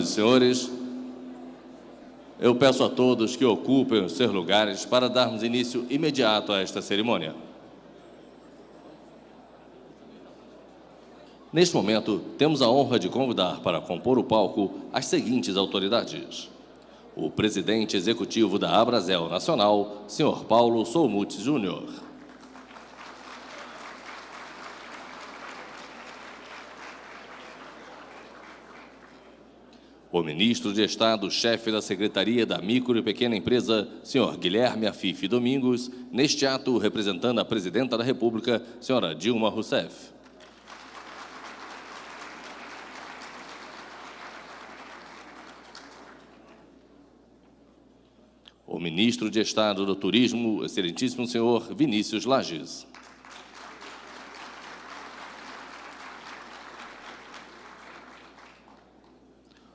e senhores, eu peço a todos que ocupem os seus lugares para darmos início imediato a esta cerimônia. Neste momento, temos a honra de convidar para compor o palco as seguintes autoridades: o presidente executivo da Abrazel Nacional, Sr. Paulo Soumut Júnior. O ministro de Estado, chefe da Secretaria da Micro e Pequena Empresa, Sr. Guilherme Afife Domingos, neste ato representando a Presidenta da República, Sra. Dilma Rousseff. O ministro de Estado do Turismo, excelentíssimo senhor Vinícius Lages.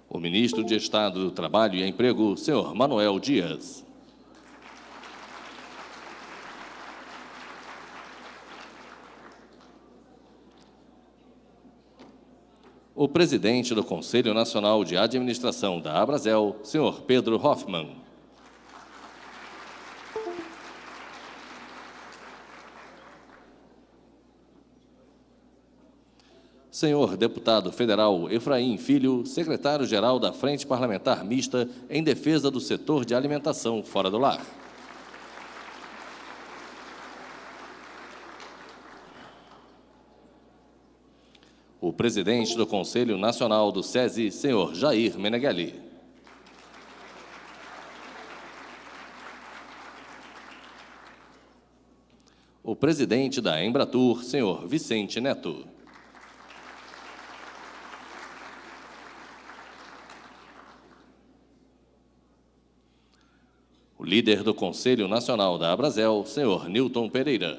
O ministro de Estado do Trabalho e Emprego, senhor Manuel Dias. O presidente do Conselho Nacional de Administração da Abrazel, senhor Pedro Hoffmann. Senhor deputado federal Efraim Filho, secretário-geral da Frente Parlamentar Mista em defesa do setor de alimentação fora do lar. O presidente do Conselho Nacional do SESI, senhor Jair Meneghelli. O presidente da Embratur, senhor Vicente Neto. O líder do Conselho Nacional da Abrazel, senhor Nilton Pereira.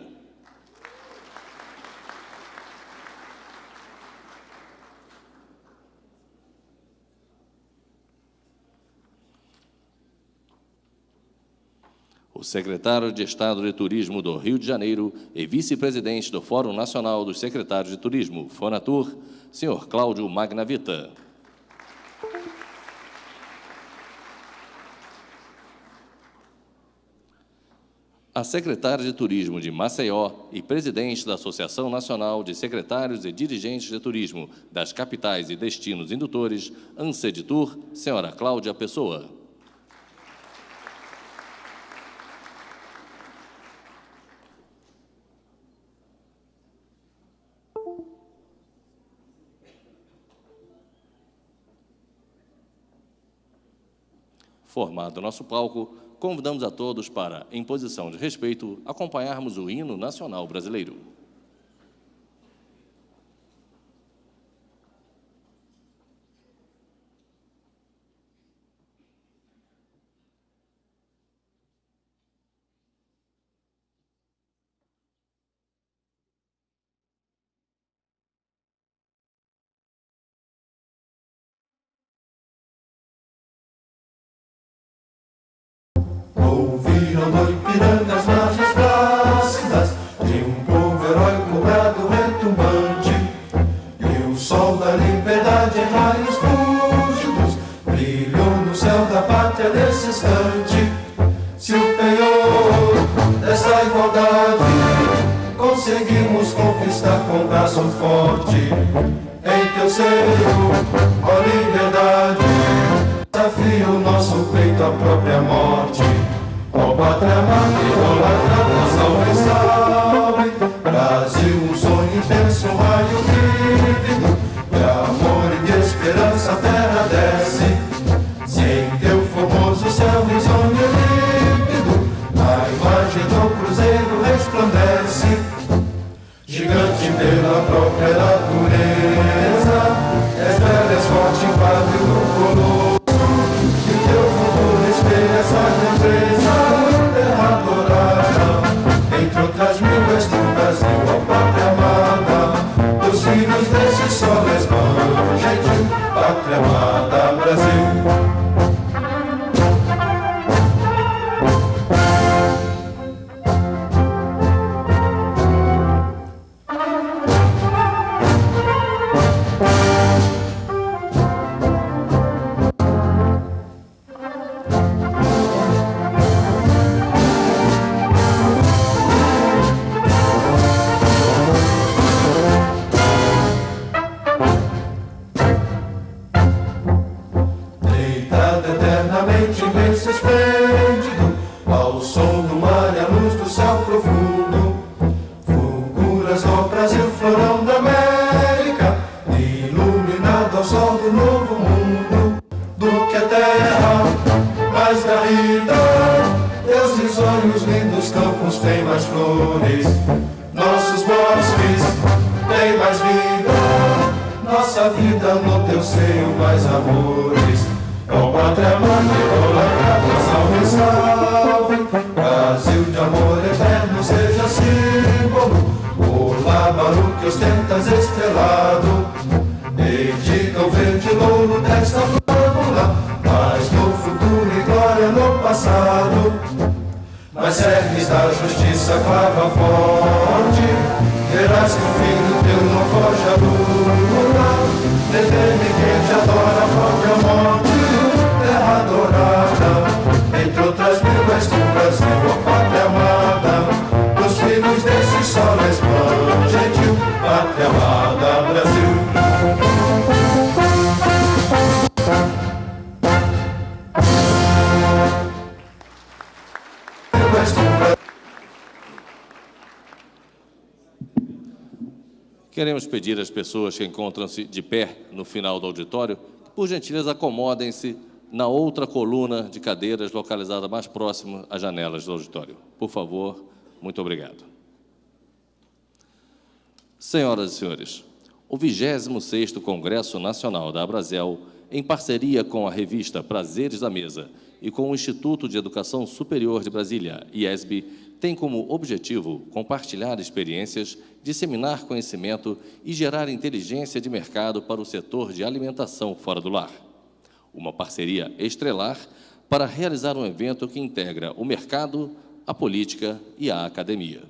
O secretário de Estado de Turismo do Rio de Janeiro e vice-presidente do Fórum Nacional dos Secretários de Turismo, Fonatur, senhor Cláudio Magnavita. A secretária de Turismo de Maceió e presidente da Associação Nacional de Secretários e Dirigentes de Turismo das Capitais e Destinos Indutores, Anseditur, senhora Cláudia Pessoa. Formado o nosso palco, convidamos a todos para, em posição de respeito, acompanharmos o hino nacional brasileiro. Ouviram no Ipiranga as margens plácidas de um povo heróico, brado retumbante, e o sol da liberdade em raios fúlgidos brilhou no céu da pátria nesse instante. Se o penhor dessa igualdade conseguimos conquistar com braço forte, em teu seio, ó liberdade, desafia o nosso peito à própria morte. Ó pátria amada, idolatrada, salve, salve, Brasil, um sonho intenso, um raio vívido, de amor e de esperança a terra desce, se em teu formoso céu risonho e límpido, a imagem do cruzeiro resplandece, gigante pela própria natureza, és bela, és forte, impávido do colosso, e teu futuro espelha essa empresa, terra dourada. que a terra mais garrida. Teus risonhos lindos campos têm mais flores, nossos bosques têm mais vida, nossa vida no teu seio mais amores. Ó pátria mãe, salve, salve, Brasil de amor eterno seja símbolo. Olá, barulho que ostentas estrelado, dedica o verde louro desta fórmula, mas no futuro e glória no passado. Mas cernes da justiça clava forte, verás que o filho teu não foge à lua. Detene quem te adora a própria morte, terra adorada, entre outras mil és tu, Brasil, ó pátria amada. Dos filhos desse sol és gentil, pátria amada, Brasil. Queremos pedir às pessoas que encontram-se de pé no final do auditório que, por gentileza, acomodem-se na outra coluna de cadeiras localizada mais próxima às janelas do auditório. Por favor, muito obrigado. Senhoras e senhores, o 26º Congresso Nacional da Abrazel, em parceria com a revista Prazeres da Mesa e com o Instituto de Educação Superior de Brasília, IESB, tem como objetivo compartilhar experiências, disseminar conhecimento e gerar inteligência de mercado para o setor de alimentação fora do lar. Uma parceria estrelar para realizar um evento que integra o mercado, a política e a academia.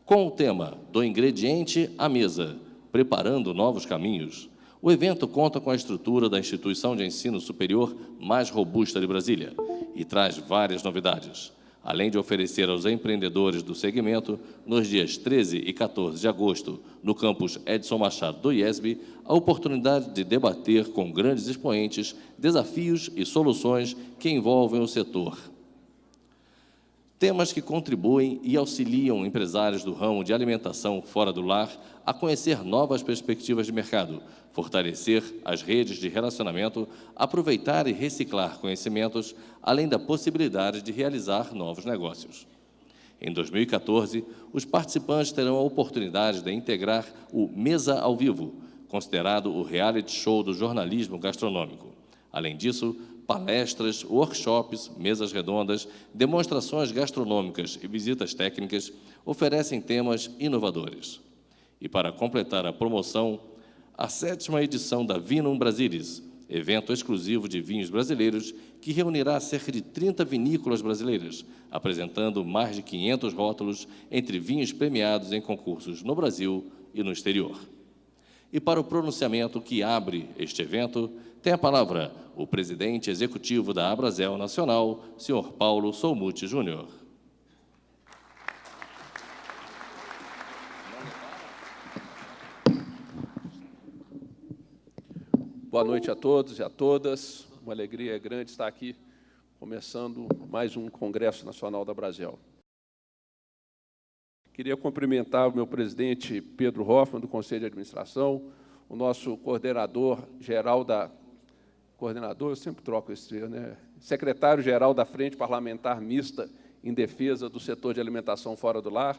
Com o tema do ingrediente à mesa, preparando novos caminhos, o evento conta com a estrutura da instituição de ensino superior mais robusta de Brasília e traz várias novidades, além de oferecer aos empreendedores do segmento, nos dias 13 e 14 de agosto, no campus Edson Machado do IESB, a oportunidade de debater com grandes expoentes desafios e soluções que envolvem o setor. Temas que contribuem e auxiliam empresários do ramo de alimentação fora do lar a conhecer novas perspectivas de mercado, fortalecer as redes de relacionamento, aproveitar e reciclar conhecimentos, além da possibilidade de realizar novos negócios. Em 2014, os participantes terão a oportunidade de integrar o Mesa ao Vivo, considerado o reality show do jornalismo gastronômico. Além disso, palestras, workshops, mesas redondas, demonstrações gastronômicas e visitas técnicas oferecem temas inovadores. E para completar a promoção, a 7ª edição da Vinum Brasilis, evento exclusivo de vinhos brasileiros que reunirá cerca de 30 vinícolas brasileiras, apresentando mais de 500 rótulos entre vinhos premiados em concursos no Brasil e no exterior. E para o pronunciamento que abre este evento, tem a palavra o presidente executivo da Abrazel Nacional, senhor Paulo Solmuti Júnior. Boa noite a todos e a todas. Uma alegria grande estar aqui, começando mais um Congresso Nacional da Abrazel. Queria cumprimentar o meu presidente Pedro Hoffmann, do Conselho de Administração, o nosso coordenador-geral da... Coordenador, eu sempre troco esse termo, né? Secretário-geral da Frente Parlamentar Mista em Defesa do Setor de Alimentação Fora do Lar,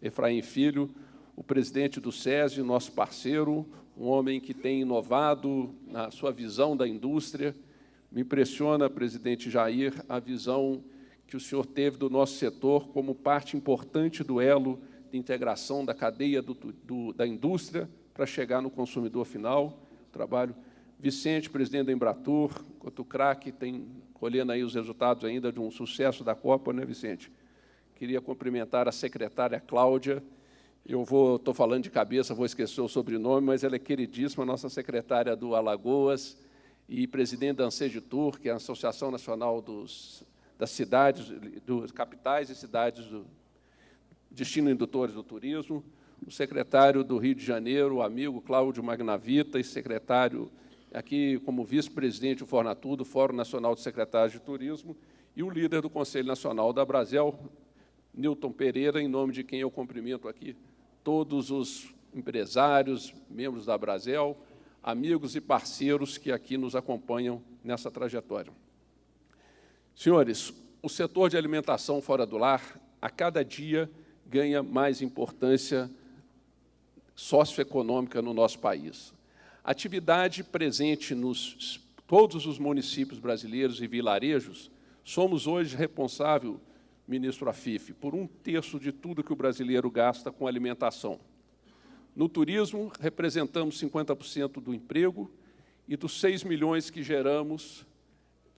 Efraim Filho, o presidente do SESI, nosso parceiro, um homem que tem inovado na sua visão da indústria. Me impressiona, presidente Jair, a visão que o senhor teve do nosso setor como parte importante do elo de integração da cadeia da indústria para chegar no consumidor final. Trabalho. Vicente, presidente da Embratur, enquanto craque, tem colhendo aí os resultados ainda de um sucesso da Copa, né, Vicente? Queria cumprimentar a secretária Cláudia. Estou falando de cabeça, vou esquecer o sobrenome, mas ela é queridíssima, nossa secretária do Alagoas e presidente da Anseditur, que é a Associação Nacional das Cidades, dos capitais e cidades do Destino Indutores do Turismo, o secretário do Rio de Janeiro, o amigo Cláudio Magnavita, e secretário aqui como vice-presidente do Fornatur, do Fórum Nacional de Secretários de Turismo, e o líder do Conselho Nacional da Abrazel, Nilton Pereira, em nome de quem eu cumprimento aqui todos os empresários, membros da Abrazel, amigos e parceiros que aqui nos acompanham nessa trajetória. Senhores, o setor de alimentação fora do lar, a cada dia, ganha mais importância socioeconômica no nosso país. Atividade presente nos todos os municípios brasileiros e vilarejos, somos hoje responsáveis, ministro Afife, por 1/3 de tudo que o brasileiro gasta com alimentação. No turismo, representamos 50% do emprego e dos 6 milhões que geramos,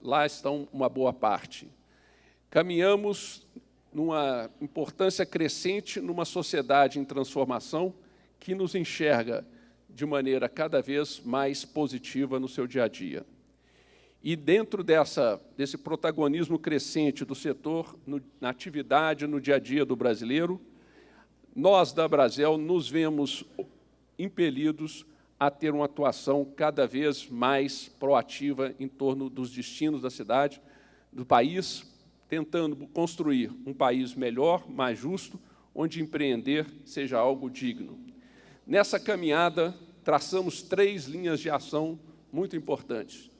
lá estão uma boa parte. Caminhamos numa importância crescente numa sociedade em transformação que nos enxerga de maneira cada vez mais positiva no seu dia a dia. E dentro desse protagonismo crescente do setor, na atividade, no dia a dia do brasileiro, nós, da Brasel, nos vemos impelidos a ter uma atuação cada vez mais proativa em torno dos destinos da cidade, do país, tentando construir um país melhor, mais justo, onde empreender seja algo digno. Nessa caminhada, traçamos 3 linhas de ação muito importantes.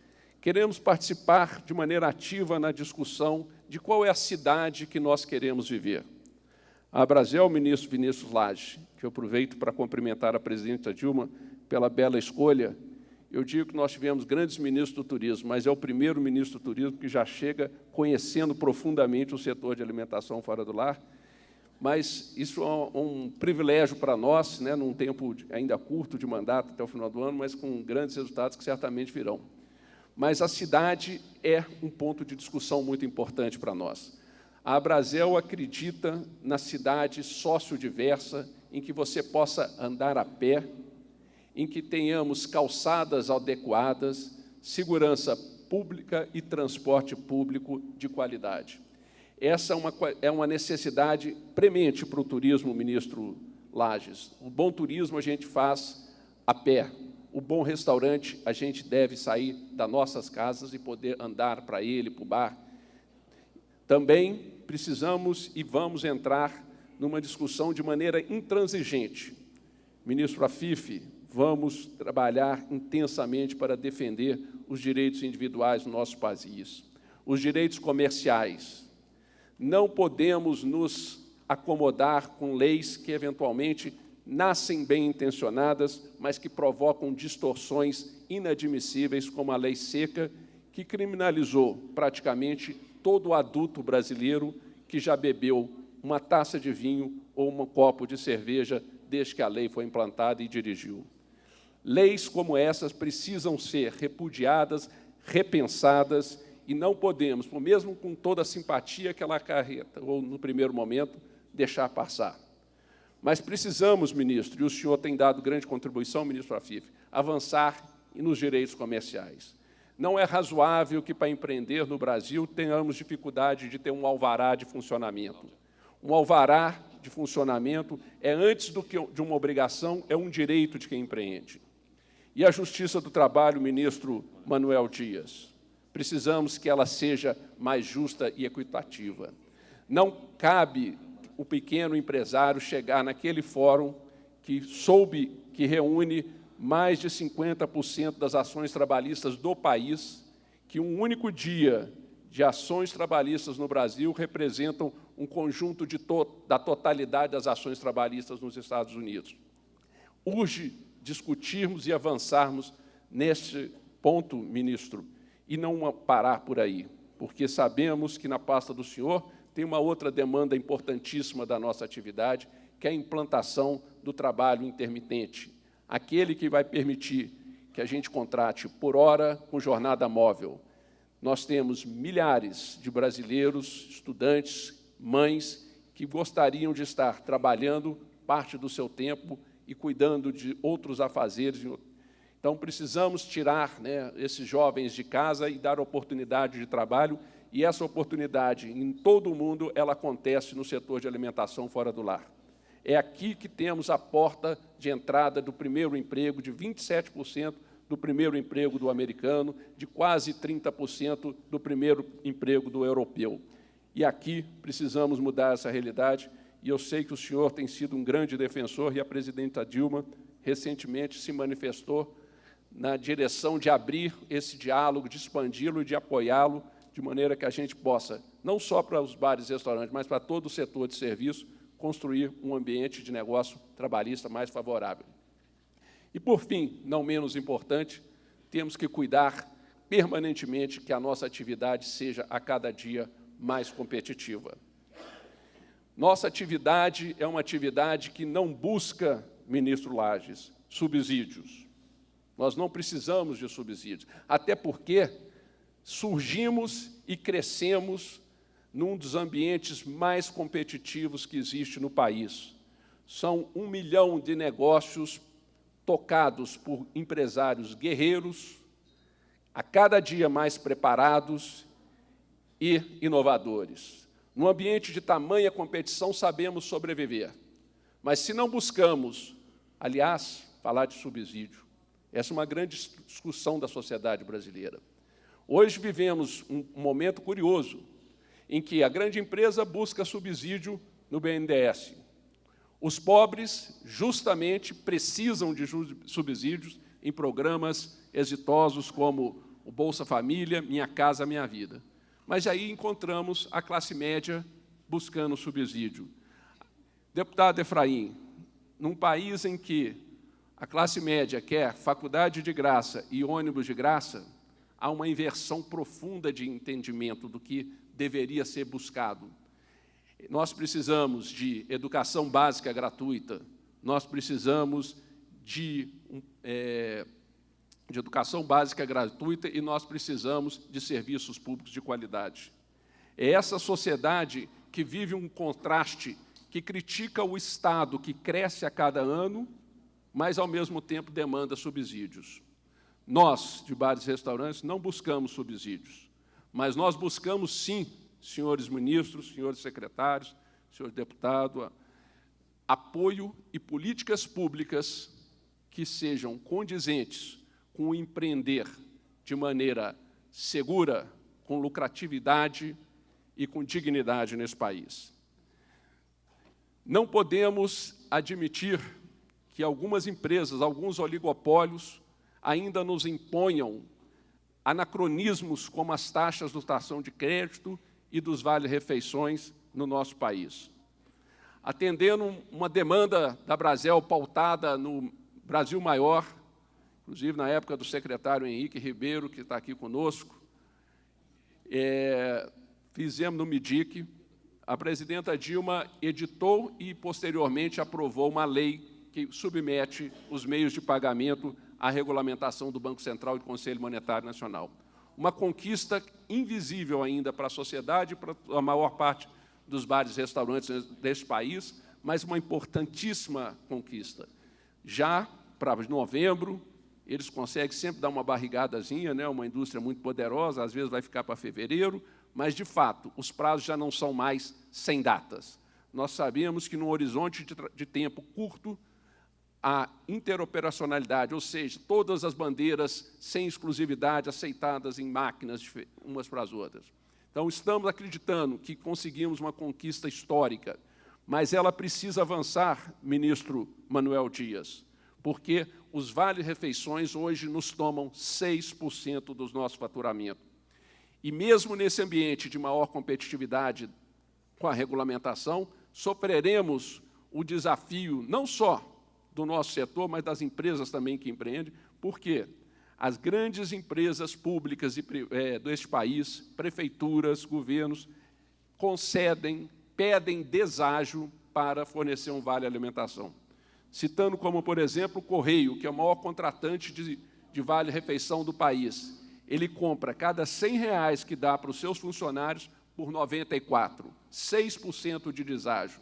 Queremos participar de maneira ativa na discussão de qual é a cidade que nós queremos viver. A Brasel, ministro Vinícius Lage, que eu aproveito para cumprimentar a presidenta Dilma pela bela escolha, eu digo que nós tivemos grandes ministros do turismo, mas é o primeiro ministro do turismo que já chega conhecendo profundamente o setor de alimentação fora do lar. Mas isso é um privilégio para nós, né, num tempo ainda curto de mandato, até o final do ano, mas com grandes resultados que certamente virão. Mas a cidade é um ponto de discussão muito importante para nós. A Brasel acredita na cidade sociodiversa, em que você possa andar a pé, em que tenhamos calçadas adequadas, segurança pública e transporte público de qualidade. Essa é uma necessidade premente para o turismo, ministro Lages. O bom turismo a gente faz a pé. O bom restaurante a gente deve sair das nossas casas e poder andar para ele, para o bar. Também precisamos e vamos entrar numa discussão de maneira intransigente. Ministro Afife, vamos trabalhar intensamente para defender os direitos individuais do nosso país, os direitos comerciais. Não podemos nos acomodar com leis que, eventualmente, nascem bem intencionadas, mas que provocam distorções inadmissíveis, como a Lei Seca, que criminalizou praticamente todo adulto brasileiro que já bebeu uma taça de vinho ou um copo de cerveja desde que a lei foi implantada e dirigiu. Leis como essas precisam ser repudiadas, repensadas, e não podemos, mesmo com toda a simpatia que ela acarreta, ou no primeiro momento, deixar passar. Mas precisamos, ministro, e o senhor tem dado grande contribuição, ministro Afife, avançar nos direitos comerciais. Não é razoável que, para empreender no Brasil, tenhamos dificuldade de ter um alvará de funcionamento. Um alvará de funcionamento é, antes de uma obrigação, é um direito de quem empreende. E a Justiça do Trabalho, ministro Manuel Dias, precisamos que ela seja mais justa e equitativa. Não cabe o pequeno empresário chegar naquele fórum que reúne mais de 50% das ações trabalhistas do país, que um único dia de ações trabalhistas no Brasil representam um conjunto da totalidade das ações trabalhistas nos Estados Unidos. Urge discutirmos e avançarmos neste ponto, ministro, e não parar por aí, porque sabemos que na pasta do senhor tem uma outra demanda importantíssima da nossa atividade, que é a implantação do trabalho intermitente, aquele que vai permitir que a gente contrate por hora com jornada móvel. Nós temos milhares de brasileiros, estudantes, mães, que gostariam de estar trabalhando parte do seu tempo e cuidando de outros afazeres. Então, precisamos tirar, né, esses jovens de casa e dar oportunidade de trabalho, e essa oportunidade, em todo o mundo, ela acontece no setor de alimentação fora do lar. É aqui que temos a porta de entrada do primeiro emprego, de 27% do primeiro emprego do americano, de quase 30% do primeiro emprego do europeu. E aqui precisamos mudar essa realidade, e eu sei que o senhor tem sido um grande defensor, e a presidenta Dilma recentemente se manifestou na direção de abrir esse diálogo, de expandi-lo e de apoiá-lo, de maneira que a gente possa, não só para os bares e restaurantes, mas para todo o setor de serviço, construir um ambiente de negócio trabalhista mais favorável. E, por fim, não menos importante, temos que cuidar permanentemente que a nossa atividade seja, a cada dia, mais competitiva. Nossa atividade é uma atividade que não busca, ministro Lages, subsídios. Nós não precisamos de subsídios, até porque surgimos e crescemos num dos ambientes mais competitivos que existe no país. São 1 milhão de negócios tocados por empresários guerreiros, a cada dia mais preparados e inovadores. Num ambiente de tamanha competição, sabemos sobreviver. Mas, se não buscamos, aliás, falar de subsídio, essa é uma grande discussão da sociedade brasileira. Hoje vivemos um momento curioso, em que a grande empresa busca subsídio no BNDES. Os pobres, justamente, precisam de subsídios em programas exitosos como o Bolsa Família, Minha Casa Minha Vida. Mas aí encontramos a classe média buscando subsídio. Deputado Efraim, num país em que a classe média quer faculdade de graça e ônibus de graça, há uma inversão profunda de entendimento do que deveria ser buscado. Nós precisamos de educação básica gratuita, nós precisamos de educação básica gratuita e nós precisamos de serviços públicos de qualidade. É essa sociedade que vive um contraste, que critica o Estado, que cresce a cada ano, mas, ao mesmo tempo, demanda subsídios. Nós, de bares e restaurantes, não buscamos subsídios, mas nós buscamos, sim, senhores ministros, senhores secretários, senhor deputado, apoio e políticas públicas que sejam condizentes com o empreender de maneira segura, com lucratividade e com dignidade nesse país. Não podemos admitir que algumas empresas, alguns oligopólios, ainda nos imponham anacronismos como as taxas de cartão de crédito e dos vale-refeições no nosso país. Atendendo uma demanda da Brasel pautada no Brasil Maior, inclusive na época do secretário Henrique Ribeiro, que está aqui conosco, fizemos no MIDIC, a presidenta Dilma editou e, posteriormente, aprovou uma lei que submete os meios de pagamento à regulamentação do Banco Central e do Conselho Monetário Nacional. Uma conquista invisível ainda para a sociedade e para a maior parte dos bares e restaurantes deste país, mas uma importantíssima conquista. Já para novembro, eles conseguem sempre dar uma barrigadazinha, né, uma indústria muito poderosa, às vezes vai ficar para fevereiro, mas, de fato, os prazos já não são mais sem datas. Nós sabemos que, num horizonte de tempo curto, a interoperacionalidade, ou seja, todas as bandeiras sem exclusividade aceitadas em máquinas umas para as outras. Então, estamos acreditando que conseguimos uma conquista histórica, mas ela precisa avançar, ministro Manuel Dias, porque os vale-refeições hoje nos tomam 6% do nosso faturamento. E mesmo nesse ambiente de maior competitividade com a regulamentação, sofreremos o desafio não só do nosso setor, mas das empresas também que empreendem, porque as grandes empresas públicas deste país, prefeituras, governos, pedem deságio para fornecer um vale-alimentação. Citando como, por exemplo, o Correio, que é o maior contratante de vale-refeição do país. Ele compra cada R$100 que dá para os seus funcionários por 94, 6% de deságio.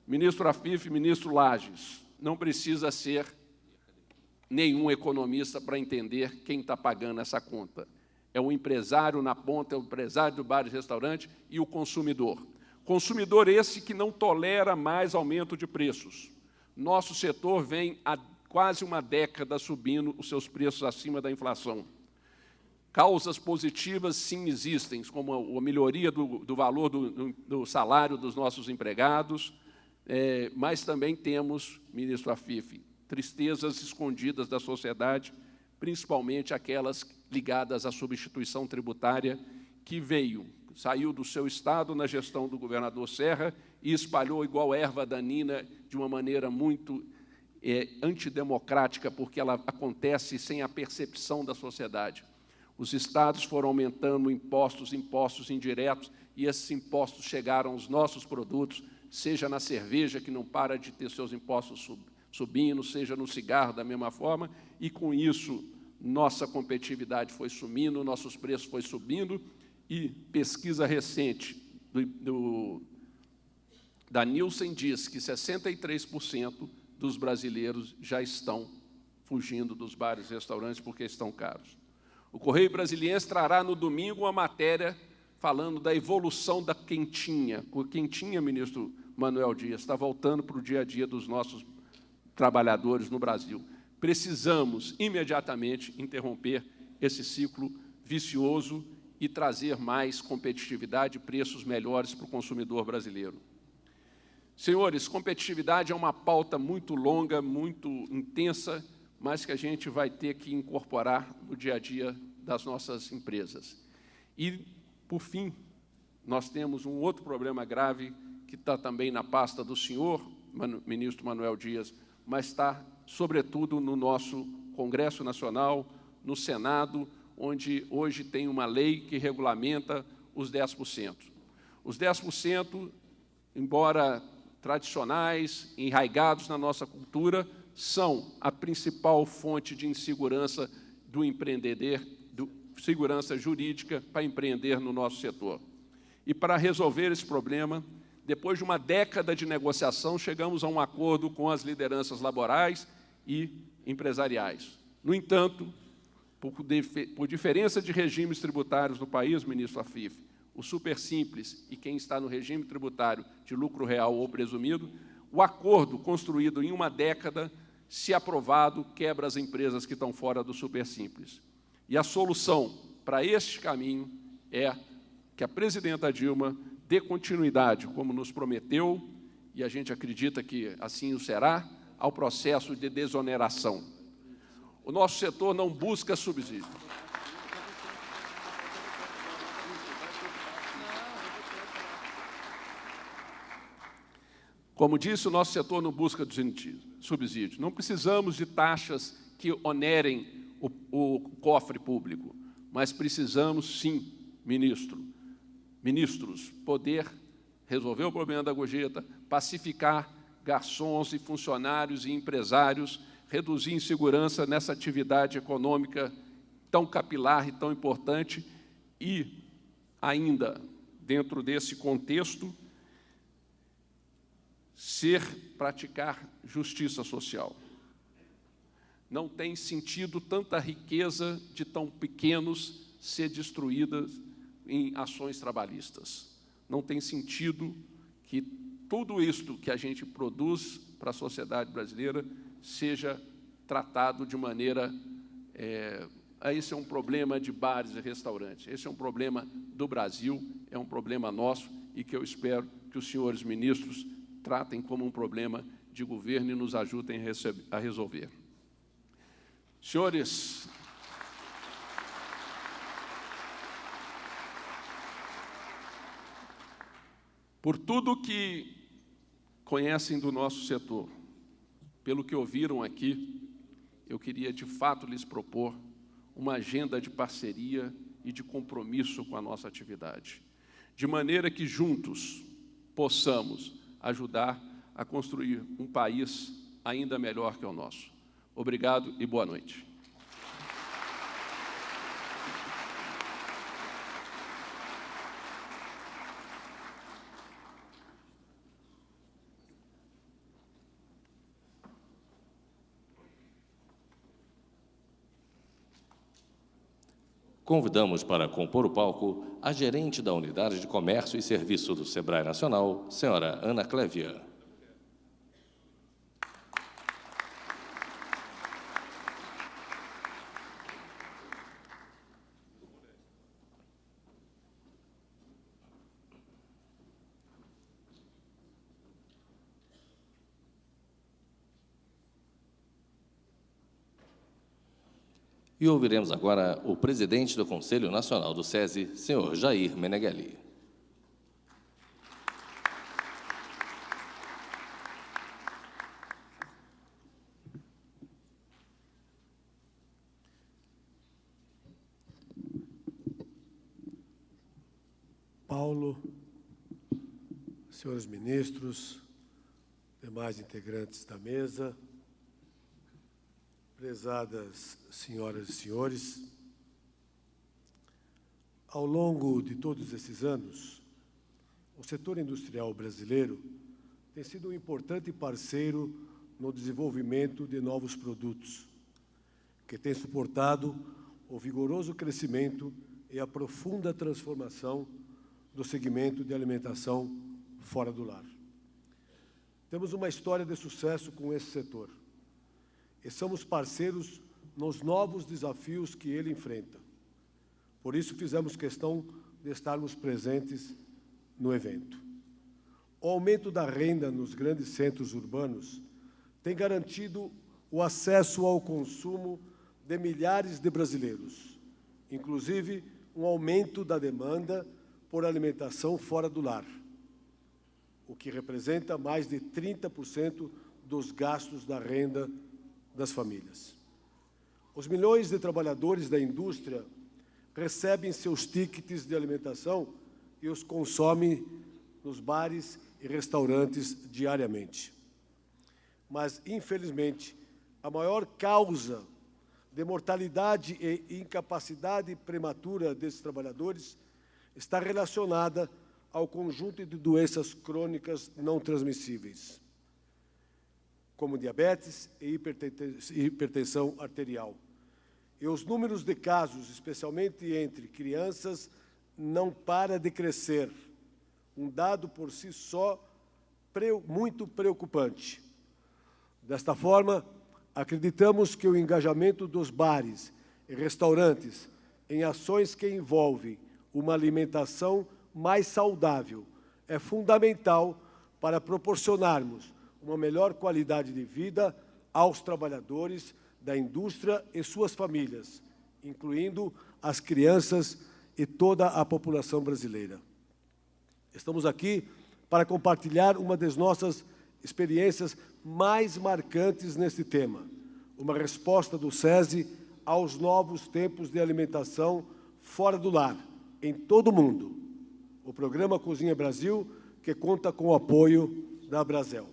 Ministro Afif, ministro Lages, não precisa ser nenhum economista para entender quem está pagando essa conta. É o empresário na ponta, é o empresário do bar e restaurante e o consumidor. Consumidor esse que não tolera mais aumento de preços. Nosso setor vem há quase uma década subindo os seus preços acima da inflação. Causas positivas, sim, existem, como a melhoria do valor do salário dos nossos empregados, mas também temos, ministro Afif, tristezas escondidas da sociedade principalmente aquelas ligadas à substituição tributária, que saiu do seu estado na gestão do governador Serra e espalhou igual erva daninha de uma maneira muito antidemocrática, porque ela acontece sem a percepção da sociedade. Os estados foram aumentando impostos indiretos, e esses impostos chegaram aos nossos produtos, seja na cerveja, que não para de ter seus impostos subindo, seja no cigarro, da mesma forma, e, com isso, nossa competitividade foi sumindo, nossos preços foi subindo, e pesquisa recente da Nielsen diz que 63% dos brasileiros já estão fugindo dos bares e restaurantes porque estão caros. O Correio Brasiliense trará no domingo uma matéria falando da evolução da quentinha. O quentinha, ministro Manuel Dias, está voltando para o dia a dia dos nossos trabalhadores no Brasil. Precisamos, imediatamente, interromper esse ciclo vicioso e trazer mais competitividade e preços melhores para o consumidor brasileiro. Senhores, competitividade é uma pauta muito longa, muito intensa, mas que a gente vai ter que incorporar no dia a dia das nossas empresas. E, por fim, nós temos um outro problema grave, que está também na pasta do senhor, ministro Manuel Dias, mas está, sobretudo, no nosso Congresso Nacional, no Senado, onde hoje tem uma lei que regulamenta os 10%. Os 10%, embora tradicionais, enraigados na nossa cultura, são a principal fonte de insegurança do empreendedor, segurança jurídica para empreender no nosso setor. E, para resolver esse problema, depois de uma década de negociação, chegamos a um acordo com as lideranças laborais e empresariais. No entanto, por diferença de regimes tributários no país, ministro Afif, o supersimples e quem está no regime tributário de lucro real ou presumido, o acordo construído em uma década, se aprovado, quebra as empresas que estão fora do supersimples. E a solução para este caminho é que a presidenta Dilma dê continuidade, como nos prometeu, e a gente acredita que assim o será, ao processo de desoneração. O nosso setor não busca subsídio. Como disse, o nosso setor não busca subsídio. Não precisamos de taxas que onerem o cofre público, mas precisamos, sim, ministros, poder resolver o problema da gorjeta, pacificar garçons e funcionários e empresários, reduzir insegurança nessa atividade econômica tão capilar e tão importante e, ainda, dentro desse contexto, praticar justiça social. Não tem sentido tanta riqueza de tão pequenos ser destruída em ações trabalhistas. Não tem sentido que tudo isto que a gente produz para a sociedade brasileira seja tratado de maneira... esse é um problema de bares e restaurantes. Esse é um problema do Brasil, é um problema nosso e que eu espero que os senhores ministros tratem como um problema de governo e nos ajudem a resolver. Senhores, por tudo que conhecem do nosso setor, pelo que ouviram aqui, eu queria, de fato, lhes propor uma agenda de parceria e de compromisso com a nossa atividade, de maneira que, juntos, possamos ajudar a construir um país ainda melhor que o nosso. Obrigado e boa noite. Convidamos para compor o palco a gerente da Unidade de Comércio e Serviço do Sebrae Nacional, senhora Ana Clévia. E ouviremos agora o presidente do Conselho Nacional do SESI, senhor Jair Meneghelli. Paulo, senhores ministros, demais integrantes da mesa, prezadas senhoras e senhores, ao longo de todos esses anos, o setor industrial brasileiro tem sido um importante parceiro no desenvolvimento de novos produtos, que tem suportado o vigoroso crescimento e a profunda transformação do segmento de alimentação fora do lar. Temos uma história de sucesso com esse setor e somos parceiros nos novos desafios que ele enfrenta. Por isso, fizemos questão de estarmos presentes no evento. O aumento da renda nos grandes centros urbanos tem garantido o acesso ao consumo de milhares de brasileiros, inclusive um aumento da demanda por alimentação fora do lar, o que representa mais de 30% dos gastos da renda das famílias. Os milhões de trabalhadores da indústria recebem seus tickets de alimentação e os consomem nos bares e restaurantes diariamente. Mas, infelizmente, a maior causa de mortalidade e incapacidade prematura desses trabalhadores está relacionada ao conjunto de doenças crônicas não transmissíveis, como diabetes e hipertensão arterial. E os números de casos, especialmente entre crianças, não para de crescer. Um dado por si só muito preocupante. Desta forma, acreditamos que o engajamento dos bares e restaurantes em ações que envolvem uma alimentação mais saudável é fundamental para proporcionarmos uma melhor qualidade de vida aos trabalhadores da indústria e suas famílias, incluindo as crianças e toda a população brasileira. Estamos aqui para compartilhar uma das nossas experiências mais marcantes neste tema, uma resposta do SESI aos novos tempos de alimentação fora do lar, em todo o mundo, o programa Cozinha Brasil, que conta com o apoio da Brasel.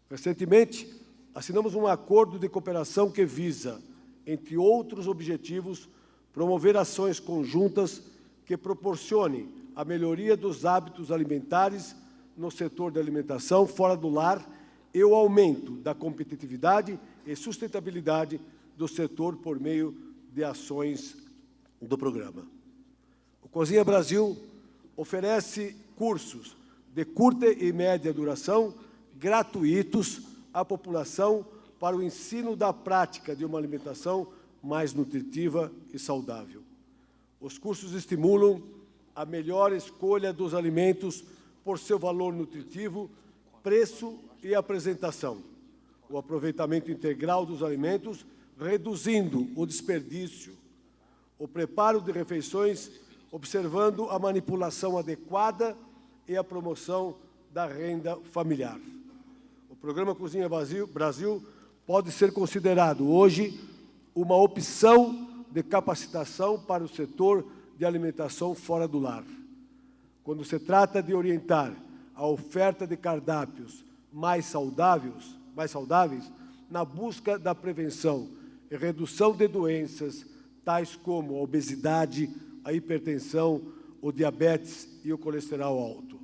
Recentemente, assinamos um acordo de cooperação que visa, entre outros objetivos, promover ações conjuntas que proporcionem a melhoria dos hábitos alimentares no setor da alimentação fora do lar e o aumento da competitividade e sustentabilidade do setor por meio de ações do programa. O Cozinha Brasil oferece cursos de curta e média duração gratuitos à população para o ensino da prática de uma alimentação mais nutritiva e saudável. Os cursos estimulam a melhor escolha dos alimentos por seu valor nutritivo, preço e apresentação, o aproveitamento integral dos alimentos, reduzindo o desperdício, o preparo de refeições, observando a manipulação adequada e a promoção da renda familiar. O programa Cozinha Brasil pode ser considerado hoje uma opção de capacitação para o setor de alimentação fora do lar. Quando se trata de orientar a oferta de cardápios mais saudáveis, na busca da prevenção e redução de doenças, tais como a obesidade, a hipertensão, o diabetes e o colesterol alto.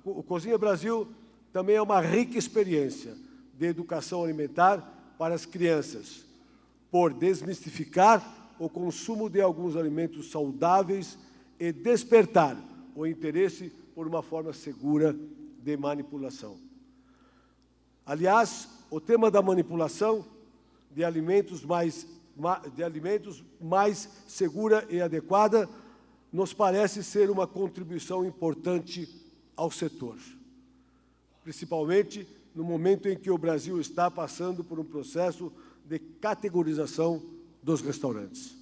O Cozinha Brasil também é uma rica experiência de educação alimentar para as crianças, por desmistificar o consumo de alguns alimentos saudáveis e despertar o interesse por uma forma segura de manipulação. Aliás, o tema da manipulação de alimentos mais segura e adequada nos parece ser uma contribuição importante ao setor, principalmente no momento em que o Brasil está passando por um processo de categorização dos restaurantes.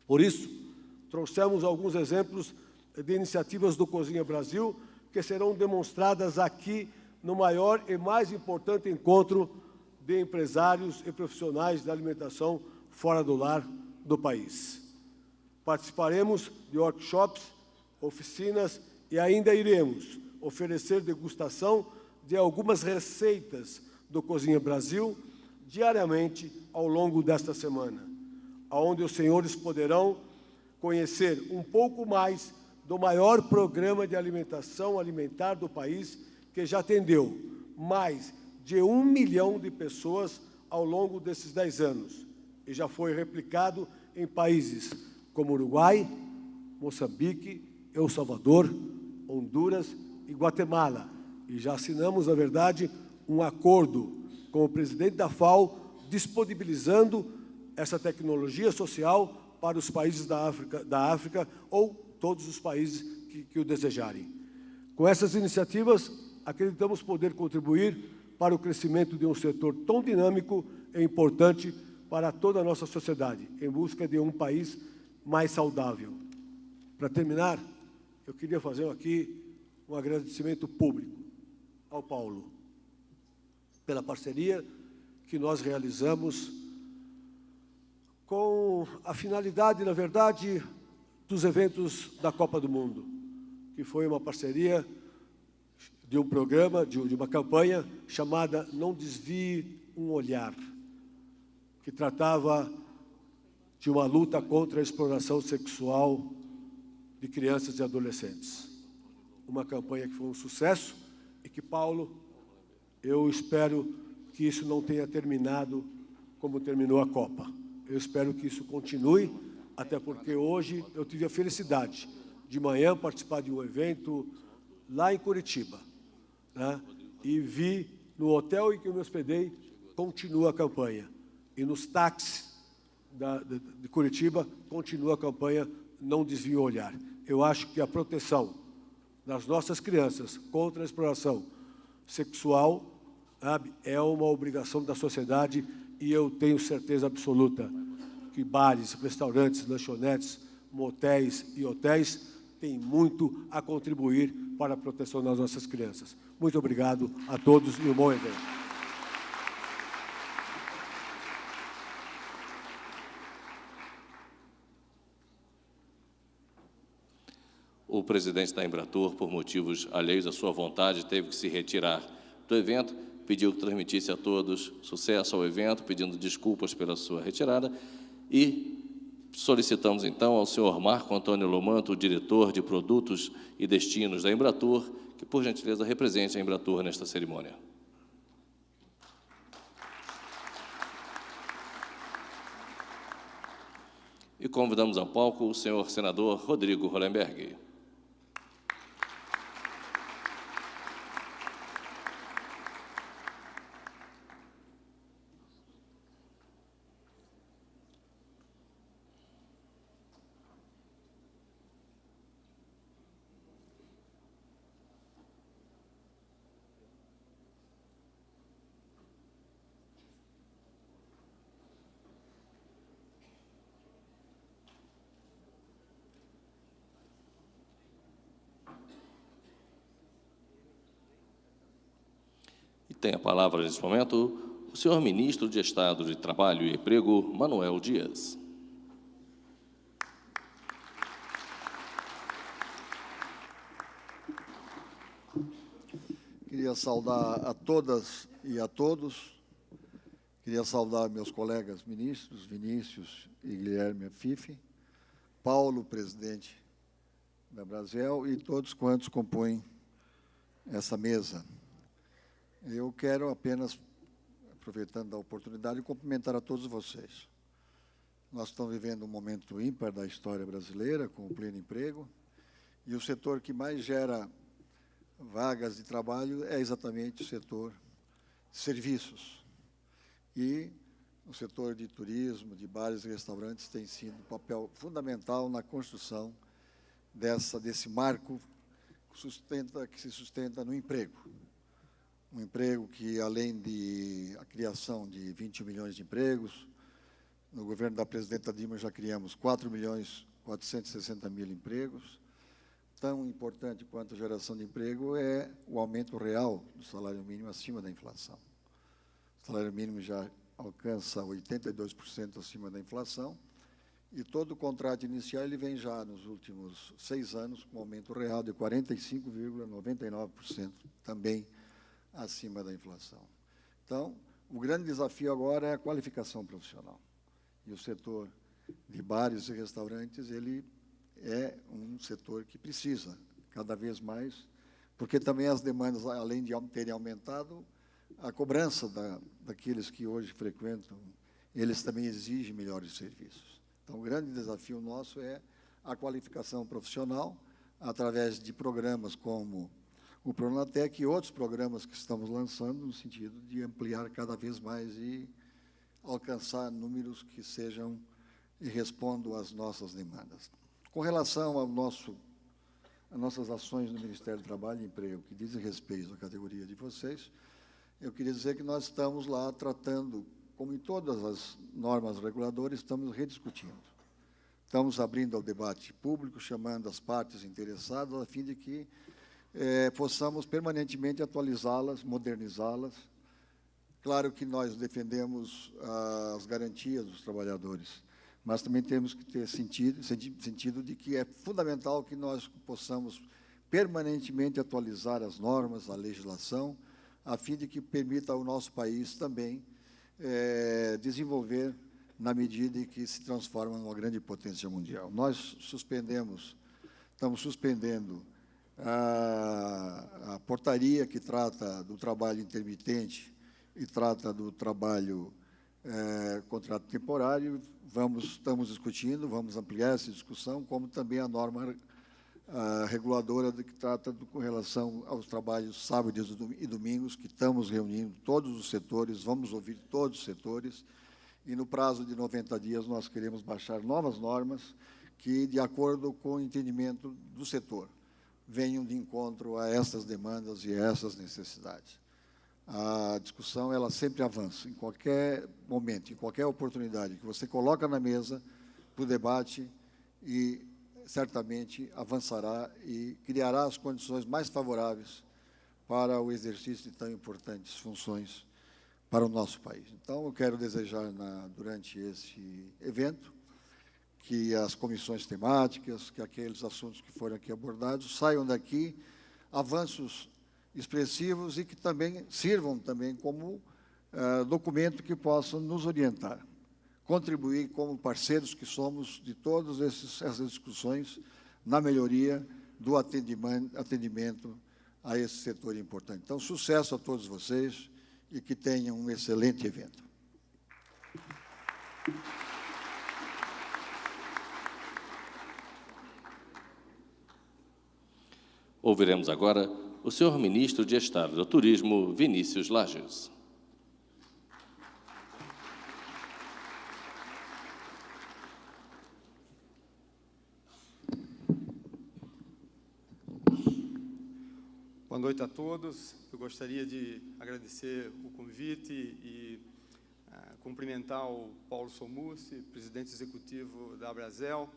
Por isso, trouxemos alguns exemplos de iniciativas do Cozinha Brasil que serão demonstradas aqui no maior e mais importante encontro de empresários e profissionais da alimentação fora do lar do país. Participaremos de workshops, oficinas e ainda iremos oferecer degustação de algumas receitas do Cozinha Brasil diariamente ao longo desta semana, onde os senhores poderão conhecer um pouco mais do maior programa de alimentação alimentar do país, que já atendeu mais de 1 milhão de pessoas ao longo desses 10 anos e já foi replicado em países como Uruguai, Moçambique, El Salvador, Honduras e Guatemala. E já assinamos, na verdade, um acordo com o presidente da FAO, disponibilizando essa tecnologia social para os países da África ou todos os países que o desejarem. Com essas iniciativas, acreditamos poder contribuir para o crescimento de um setor tão dinâmico e importante para toda a nossa sociedade, em busca de um país mais saudável. Para terminar, eu queria fazer aqui um agradecimento público ao Paulo, pela parceria que nós realizamos com a finalidade, na verdade, dos eventos da Copa do Mundo, que foi uma parceria de um programa, de uma campanha chamada Não Desvie um Olhar, que tratava de uma luta contra a exploração sexual de crianças e adolescentes. Uma campanha que foi um sucesso e que, Paulo, eu espero que isso não tenha terminado como terminou a Copa. Eu espero que isso continue, até porque hoje eu tive a felicidade de manhã participar de um evento lá em Curitiba, né? E vi no hotel em que eu me hospedei, continua a campanha. E nos táxis de Curitiba, continua a campanha Não Desvie o Olhar. Eu acho que a proteção das nossas crianças contra a exploração sexual, sabe, é uma obrigação da sociedade, e eu tenho certeza absoluta que bares, restaurantes, lanchonetes, motéis e hotéis têm muito a contribuir para a proteção das nossas crianças. Muito obrigado a todos e um bom evento. O presidente da Embratur, por motivos alheios à sua vontade, teve que se retirar do evento, pediu que transmitisse a todos sucesso ao evento, pedindo desculpas pela sua retirada, e solicitamos, então, ao senhor Marco Antônio Lomanto, o diretor de Produtos e Destinos da Embratur, que, por gentileza, represente a Embratur nesta cerimônia. E convidamos ao palco o senhor senador Rodrigo Hollenberg. Tem a palavra, neste momento, o senhor Ministro de Estado de Trabalho e Emprego, Manuel Dias. Queria saudar a todas e a todos. Queria saudar meus colegas ministros, Vinícius e Guilherme Afife, Paulo, presidente da Brasel, e todos quantos compõem essa mesa. Eu quero apenas, aproveitando a oportunidade, cumprimentar a todos vocês. Nós estamos vivendo um momento ímpar da história brasileira, com o pleno emprego, e o setor que mais gera vagas de trabalho é exatamente o setor de serviços. E o setor de turismo, de bares e restaurantes tem sido um papel fundamental na construção desse marco que se sustenta no emprego. Um emprego que, além de a criação de 21 milhões de empregos, No governo da presidenta Dilma já criamos 4.460.000 empregos. Tão importante quanto a geração de emprego é o aumento real do salário mínimo acima da inflação. O salário mínimo já alcança 82% acima da inflação, e todo o contrato inicial ele vem já nos últimos 6 anos com um aumento real de 45,99%, também acima da inflação. Então, o grande desafio agora é a qualificação profissional. E o setor de bares e restaurantes, ele é um setor que precisa, cada vez mais, porque também as demandas, além de terem aumentado, a cobrança daqueles que hoje frequentam, eles também exigem melhores serviços. Então, o grande desafio nosso é a qualificação profissional, através de programas como o Pronatec e outros programas que estamos lançando, no sentido de ampliar cada vez mais e alcançar números que sejam e respondam às nossas demandas. Com relação às nossas ações no Ministério do Trabalho e Emprego, que dizem respeito à categoria de vocês, eu queria dizer que nós estamos lá tratando, como em todas as normas reguladoras, estamos rediscutindo. Estamos abrindo ao debate público, chamando as partes interessadas, a fim de que possamos permanentemente atualizá-las, modernizá-las. Claro que nós defendemos as garantias dos trabalhadores, mas também temos que ter sentido de que é fundamental que nós possamos permanentemente atualizar as normas, a legislação, a fim de que permita ao nosso país também desenvolver na medida em que se transforma numa grande potência mundial. Nós estamos suspendendo a portaria que trata do trabalho intermitente e trata do trabalho contrato temporário. Estamos discutindo, vamos ampliar essa discussão, como também a norma reguladora que trata com relação aos trabalhos sábados e domingos, que estamos reunindo todos os setores, vamos ouvir todos os setores, e no prazo de 90 dias nós queremos baixar novas normas que, de acordo com o entendimento do setor, venham de encontro a essas demandas e a essas necessidades. A discussão, ela sempre avança, em qualquer momento, em qualquer oportunidade que você coloca na mesa para o debate, e certamente avançará e criará as condições mais favoráveis para o exercício de tão importantes funções para o nosso país. Então, eu quero desejar, durante esse evento, que as comissões temáticas, que aqueles assuntos que foram aqui abordados, saiam daqui avanços expressivos e que também sirvam também como documento que possam nos orientar, contribuir como parceiros que somos de todas essas discussões na melhoria do atendimento a esse setor importante. Então, sucesso a todos vocês e que tenham um excelente evento. Ouviremos agora o senhor Ministro de Estado do Turismo, Vinícius Lages. Boa noite a todos. Eu gostaria de agradecer o convite e cumprimentar o Paulo Somussi, presidente executivo da Abrazel,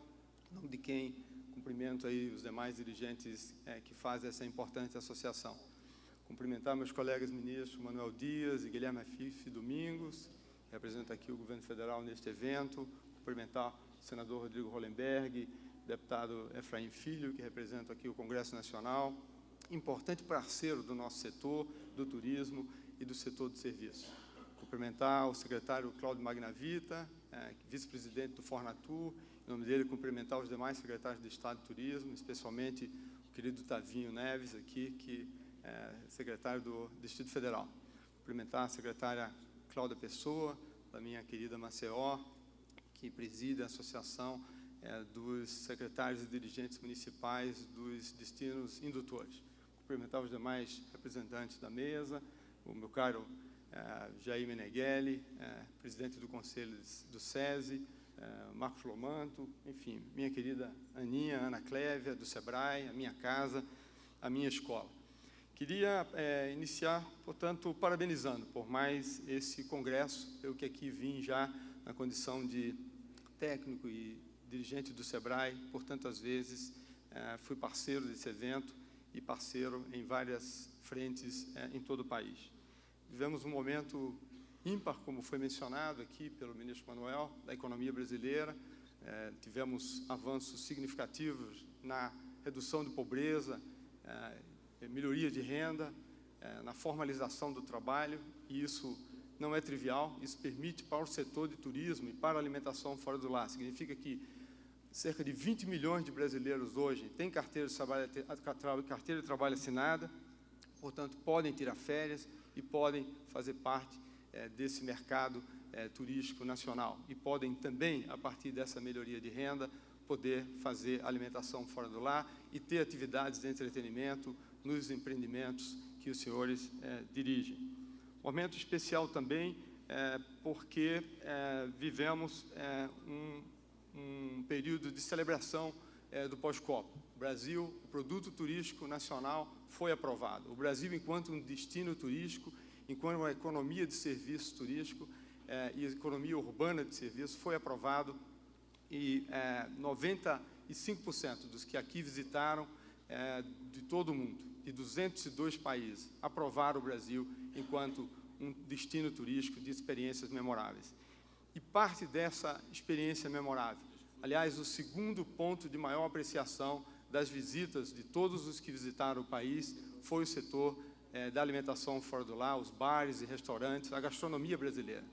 em nome de quem cumprimento aí os demais dirigentes que fazem essa importante associação. Cumprimentar meus colegas ministros Manuel Dias e Guilherme Afife Domingos, que representam aqui o governo federal neste evento. Cumprimentar o senador Rodrigo Hollenberg, deputado Efraim Filho, que representa aqui o Congresso Nacional, importante parceiro do nosso setor, do turismo e do setor de serviço. Cumprimentar o secretário Cláudio Magnavita, vice-presidente do Fornatur, em nome dele, cumprimentar os demais secretários de Estado de Turismo, especialmente o querido Tavinho Neves, aqui, que é secretário do Distrito Federal. Cumprimentar a secretária Cláudia Pessoa, da minha querida Maceió, que preside a associação dos secretários e dirigentes municipais dos destinos indutores. Cumprimentar os demais representantes da mesa, o meu caro Jair Meneghelli, presidente do Conselho do SESI, Marcos Lomanto, enfim, minha querida Aninha, Ana Clévia, do SEBRAE, a minha casa, a minha escola. Queria iniciar, portanto, parabenizando por mais esse congresso, eu que aqui vim já na condição de técnico e dirigente do SEBRAE, por tantas vezes fui parceiro desse evento e parceiro em várias frentes em todo o país. Vivemos um momento ímpar, como foi mencionado aqui pelo ministro Manuel, da economia brasileira. Tivemos avanços significativos na redução de pobreza, melhoria de renda, na formalização do trabalho, e isso não é trivial. Isso permite para o setor de turismo e para a alimentação fora do lar. Significa que cerca de 20 milhões de brasileiros hoje têm carteira de trabalho assinada, portanto, podem tirar férias e podem fazer parte desse mercado turístico nacional. E podem também, a partir dessa melhoria de renda, poder fazer alimentação fora do lar e ter atividades de entretenimento nos empreendimentos que os senhores dirigem. Momento especial também porque vivemos um período de celebração do pós-Copa. O Brasil, o produto turístico nacional foi aprovado. O Brasil, enquanto um destino turístico, enquanto uma economia de serviço turístico e economia urbana de serviço, foi aprovado, e 95% dos que aqui visitaram de todo o mundo, de 202 países, aprovaram o Brasil enquanto um destino turístico de experiências memoráveis. E parte dessa experiência memorável, aliás, o segundo ponto de maior apreciação das visitas de todos os que visitaram o país, foi o setor da alimentação fora do lar, os bares e restaurantes, a gastronomia brasileira.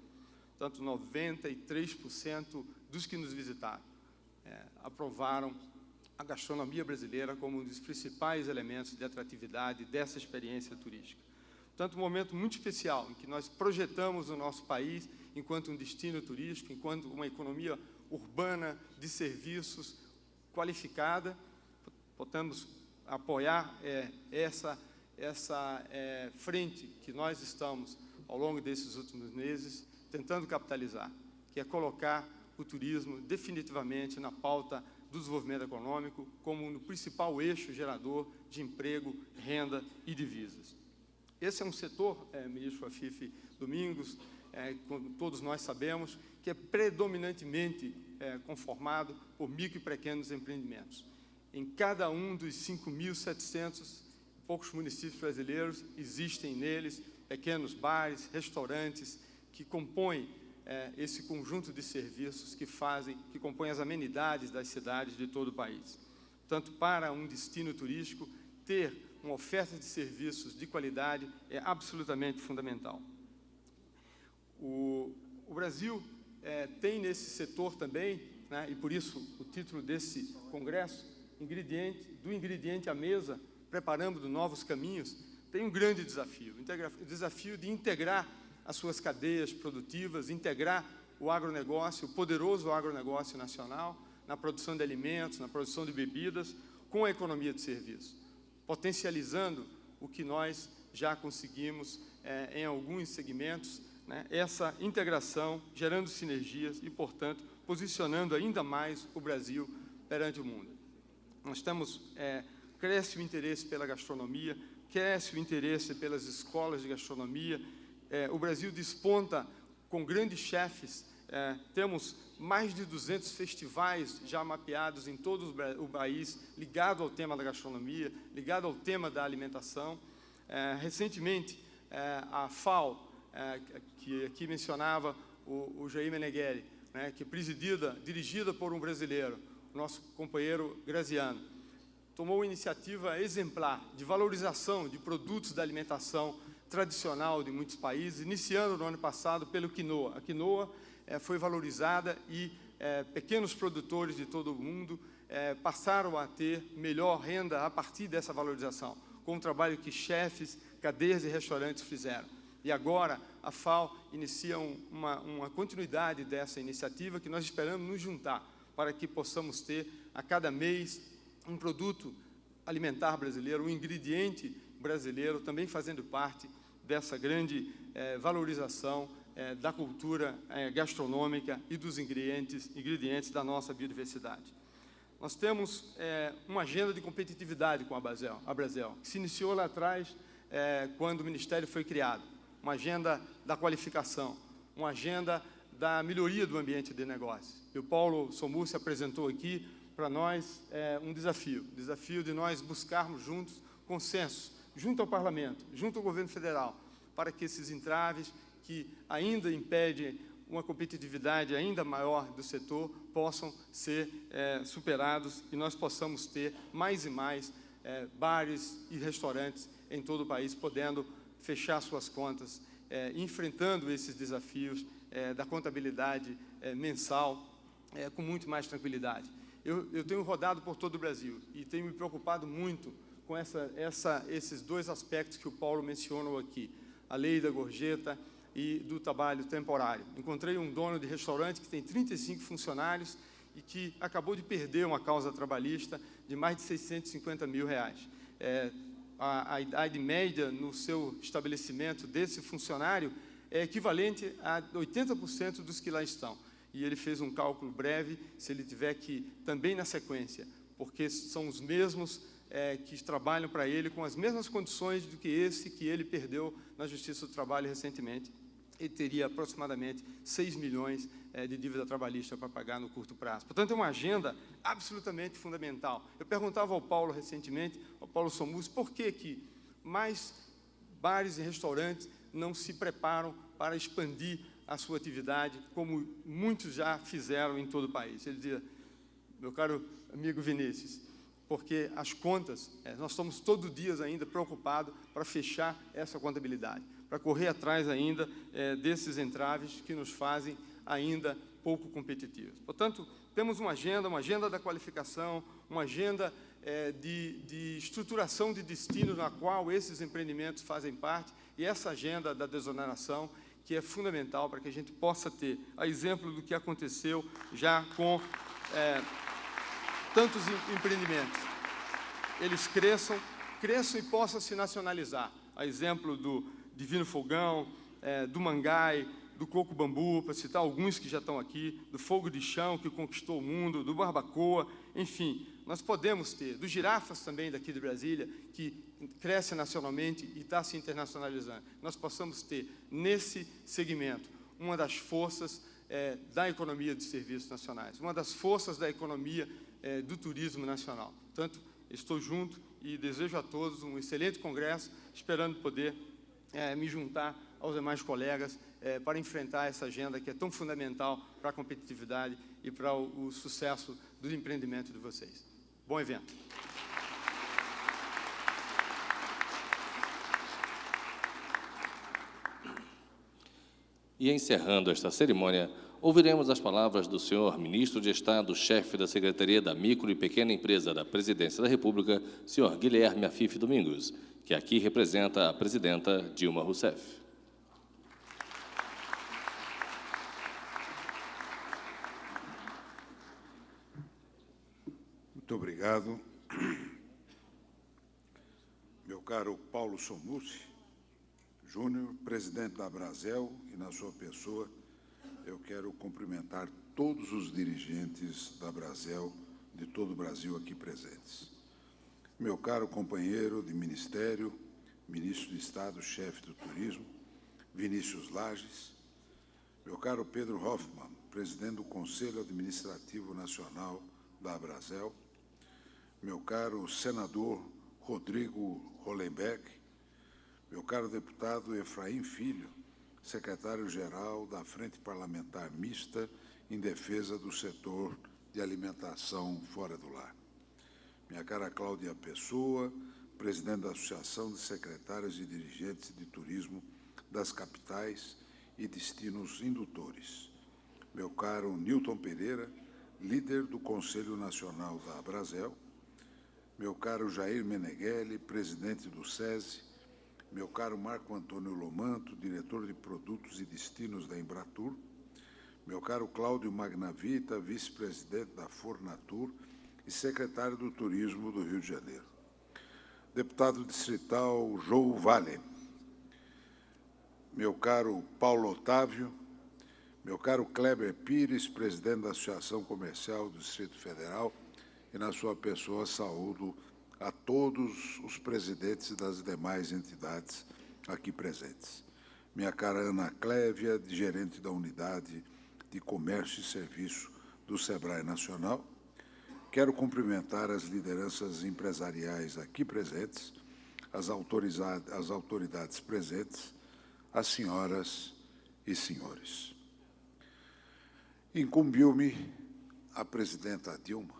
Portanto, 93% dos que nos visitaram aprovaram a gastronomia brasileira como um dos principais elementos de atratividade dessa experiência turística. Portanto, um momento muito especial em que nós projetamos o nosso país enquanto um destino turístico, enquanto uma economia urbana de serviços qualificada. Podemos apoiar essa frente que nós estamos, ao longo desses últimos meses, tentando capitalizar, que é colocar o turismo definitivamente na pauta do desenvolvimento econômico como no principal eixo gerador de emprego, renda e divisas. Esse é um setor, ministro Afife Domingos, como todos nós sabemos, que é predominantemente conformado por micro e pequenos empreendimentos. Em cada um dos 5.700 poucos municípios brasileiros, existem neles pequenos bares, restaurantes, que compõem esse conjunto de serviços que compõem as amenidades das cidades de todo o país. Portanto, para um destino turístico, ter uma oferta de serviços de qualidade é absolutamente fundamental. O Brasil tem nesse setor também, né, e por isso o título desse congresso, do ingrediente à mesa, preparando novos caminhos, tem um grande desafio, o desafio de integrar as suas cadeias produtivas, integrar o agronegócio, o poderoso agronegócio nacional, na produção de alimentos, na produção de bebidas, com a economia de serviço, potencializando o que nós já conseguimos em alguns segmentos, né, essa integração, gerando sinergias e, portanto, posicionando ainda mais o Brasil perante o mundo. Nós temos, cresce o interesse pela gastronomia, cresce o interesse pelas escolas de gastronomia, o Brasil desponta com grandes chefes, temos mais de 200 festivais já mapeados em todo o país, ligado ao tema da gastronomia, ligado ao tema da alimentação. Recentemente, a FAO, que aqui mencionava o Jair Meneghelli, né, que é dirigida por um brasileiro, nosso companheiro Graziano, tomou uma iniciativa exemplar de valorização de produtos da alimentação tradicional de muitos países, iniciando no ano passado pelo quinoa. A quinoa foi valorizada e pequenos produtores de todo o mundo passaram a ter melhor renda a partir dessa valorização, com o trabalho que chefes, cadeias e restaurantes fizeram. E agora a FAO inicia uma continuidade dessa iniciativa que nós esperamos nos juntar para que possamos ter a cada mês um produto alimentar brasileiro, um ingrediente brasileiro, também fazendo parte dessa grande valorização da cultura gastronômica e dos ingredientes da nossa biodiversidade. Nós temos uma agenda de competitividade com a Brasel, que se iniciou lá atrás, quando o Ministério foi criado, uma agenda da qualificação, uma agenda da melhoria do ambiente de negócios. E o Paulo Sommussi apresentou aqui para nós um desafio de nós buscarmos juntos consenso, junto ao Parlamento, junto ao Governo Federal, para que esses entraves que ainda impedem uma competitividade ainda maior do setor possam ser superados e nós possamos ter mais e mais bares e restaurantes em todo o país, podendo fechar suas contas, enfrentando esses desafios da contabilidade mensal com muito mais tranquilidade. Eu tenho rodado por todo o Brasil e tenho me preocupado muito com esses dois aspectos que o Paulo mencionou aqui, a lei da gorjeta e do trabalho temporário. Encontrei um dono de restaurante que tem 35 funcionários e que acabou de perder uma causa trabalhista de mais de R$650 mil. A idade média no seu estabelecimento desse funcionário é equivalente a 80% dos que lá estão. E ele fez um cálculo breve, se ele tiver que, também na sequência, porque são os mesmos que trabalham para ele com as mesmas condições do que esse que ele perdeu na Justiça do Trabalho recentemente. Ele teria aproximadamente 6 milhões de dívida trabalhista para pagar no curto prazo. Portanto, é uma agenda absolutamente fundamental. Eu perguntava ao Paulo recentemente, ao Paulo Sommussi, por que mais bares e restaurantes não se preparam para expandir a sua atividade, como muitos já fizeram em todo o país. Ele dizia, meu caro amigo Vinícius, porque as contas, nós estamos todo dia ainda preocupados para fechar essa contabilidade, para correr atrás ainda desses entraves que nos fazem ainda pouco competitivos. Portanto, temos uma agenda da qualificação, uma agenda de estruturação de destino na qual esses empreendimentos fazem parte, e essa agenda da desoneração, que é fundamental para que a gente possa ter, a exemplo do que aconteceu já com tantos empreendimentos, eles cresçam e possam se nacionalizar. A exemplo do Divino Fogão, do Mangai, do Coco Bambu, para citar alguns que já estão aqui, do Fogo de Chão, que conquistou o mundo, do Barbacoa, enfim, nós podemos ter, do Girafas também daqui de Brasília, que cresce nacionalmente e está se internacionalizando. Nós possamos ter, nesse segmento, uma das forças da economia dos serviços nacionais, uma das forças da economia do turismo nacional. Portanto, estou junto e desejo a todos um excelente congresso, esperando poder me juntar aos demais colegas para enfrentar essa agenda que é tão fundamental para a competitividade e para o sucesso do empreendimento de vocês. Bom evento. E encerrando esta cerimônia, ouviremos as palavras do senhor Ministro de Estado, chefe da Secretaria da Micro e Pequena Empresa da Presidência da República, senhor Guilherme Afife Domingos, que aqui representa a presidenta Dilma Rousseff. Muito obrigado. Meu caro Paulo Sommussi Júnior, presidente da Abrazel, e na sua pessoa, eu quero cumprimentar todos os dirigentes da Abrazel de todo o Brasil aqui presentes. Meu caro companheiro de ministério, ministro de Estado, chefe do turismo, Vinícius Lages, meu caro Pedro Hoffmann, presidente do Conselho Administrativo Nacional da Abrazel, meu caro senador Rodrigo Hollenbeck, meu caro deputado Efraim Filho, secretário-geral da Frente Parlamentar Mista em defesa do setor de alimentação fora do lar. Minha cara Cláudia Pessoa, presidente da Associação de Secretários e Dirigentes de Turismo das Capitais e Destinos Indutores. Meu caro Nilton Pereira, líder do Conselho Nacional da Abrazel. Meu caro Jair Meneghelli, presidente do SESI. Meu caro Marco Antônio Lomanto, diretor de Produtos e Destinos da Embratur. Meu caro Cláudio Magnavita, vice-presidente da Fornatur e secretário do Turismo do Rio de Janeiro. Deputado distrital João Vale. Meu caro Paulo Otávio. Meu caro Kleber Pires, presidente da Associação Comercial do Distrito Federal, e na sua pessoa saúdo a todos os presidentes das demais entidades aqui presentes. Minha cara Ana Clévia, gerente da Unidade de Comércio e Serviço do SEBRAE Nacional. Quero cumprimentar as lideranças empresariais aqui presentes, as autoridades presentes, as senhoras e senhores. Incumbiu-me a presidenta Dilma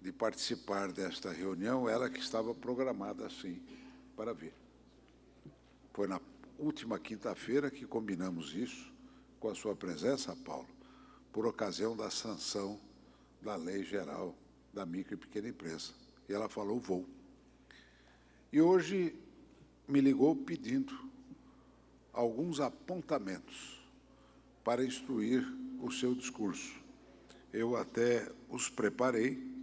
de participar desta reunião, ela que estava programada assim para vir. Foi na última quinta-feira que combinamos isso, com a sua presença, Paulo, por ocasião da sanção da Lei Geral da Micro e Pequena Empresa. E ela falou, vou. E hoje me ligou pedindo alguns apontamentos para instruir o seu discurso. Eu até os preparei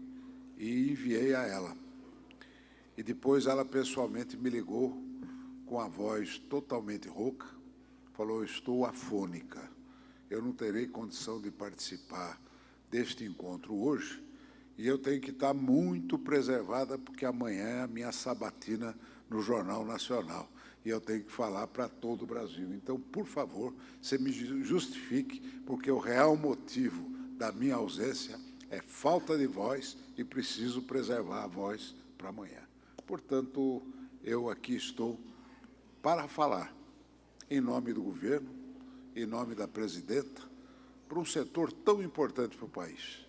e enviei a ela. E depois ela pessoalmente me ligou com a voz totalmente rouca, falou, estou afônica, eu não terei condição de participar deste encontro hoje, e eu tenho que estar muito preservada, porque amanhã é a minha sabatina no Jornal Nacional, e eu tenho que falar para todo o Brasil. Então, por favor, você me justifique, porque o real motivo da minha ausência é falta de voz e preciso preservar a voz para amanhã. Portanto, eu aqui estou para falar em nome do governo, em nome da presidenta, para um setor tão importante para o país,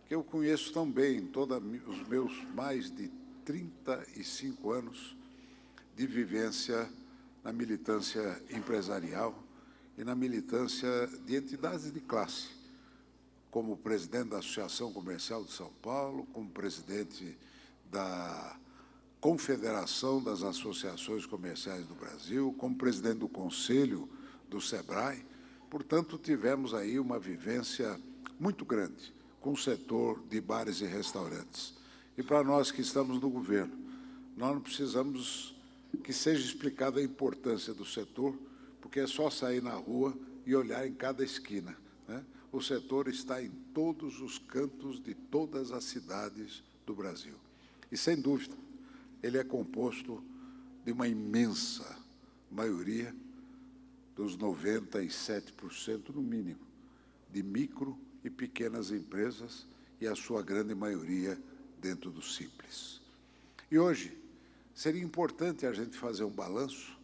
que eu conheço tão bem, todos os meus mais de 35 anos de vivência na militância empresarial e na militância de entidades de classe, como presidente da Associação Comercial de São Paulo, como presidente da Confederação das Associações Comerciais do Brasil, como presidente do Conselho do SEBRAE. Portanto, tivemos aí uma vivência muito grande com o setor de bares e restaurantes. E para nós que estamos no governo, nós não precisamos que seja explicada a importância do setor, porque é só sair na rua e olhar em cada esquina, né? O setor está em todos os cantos de todas as cidades do Brasil. E, sem dúvida, ele é composto de uma imensa maioria, dos 97% no mínimo, de micro e pequenas empresas, e a sua grande maioria dentro do Simples. E hoje seria importante a gente fazer um balanço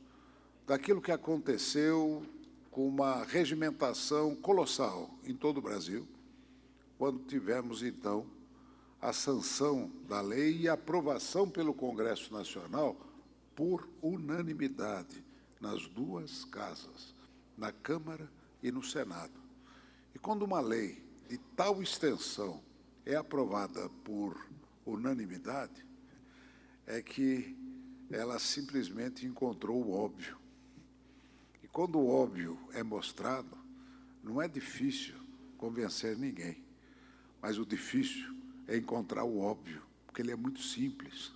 daquilo que aconteceu com uma regimentação colossal em todo o Brasil, quando tivemos, então, a sanção da lei e a aprovação pelo Congresso Nacional por unanimidade nas duas casas, na Câmara e no Senado. E quando uma lei de tal extensão é aprovada por unanimidade, é que ela simplesmente encontrou o óbvio. E quando o óbvio é mostrado, não é difícil convencer ninguém, mas o difícil é encontrar o óbvio, porque ele é muito simples.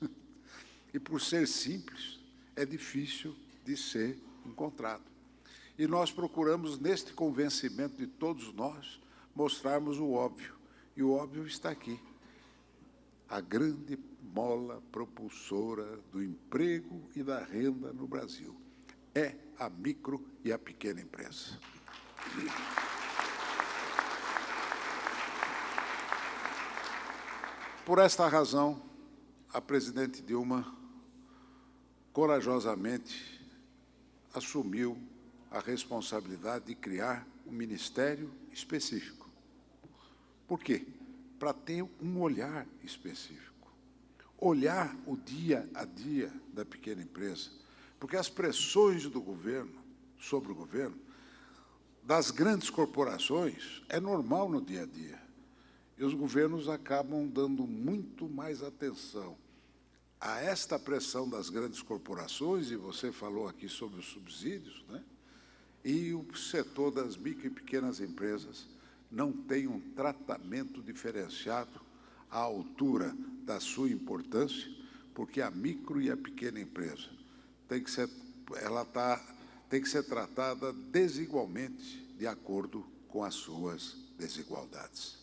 E por ser simples, é difícil de ser encontrado. E nós procuramos, neste convencimento de todos nós, mostrarmos o óbvio. E o óbvio está aqui. A grande mola propulsora do emprego e da renda no Brasil é a micro e a pequena empresa. Por esta razão, a presidente Dilma corajosamente assumiu a responsabilidade de criar um ministério específico. Por quê? Para ter um olhar específico. Olhar o dia a dia da pequena empresa. Porque as pressões do governo, sobre o governo, das grandes corporações, é normal no dia a dia. E os governos acabam dando muito mais atenção a esta pressão das grandes corporações, e você falou aqui sobre os subsídios, né? E o setor das micro e pequenas empresas não tem um tratamento diferenciado à altura da sua importância, porque a micro e a pequena empresa tem que ser tratada desigualmente, de acordo com as suas desigualdades.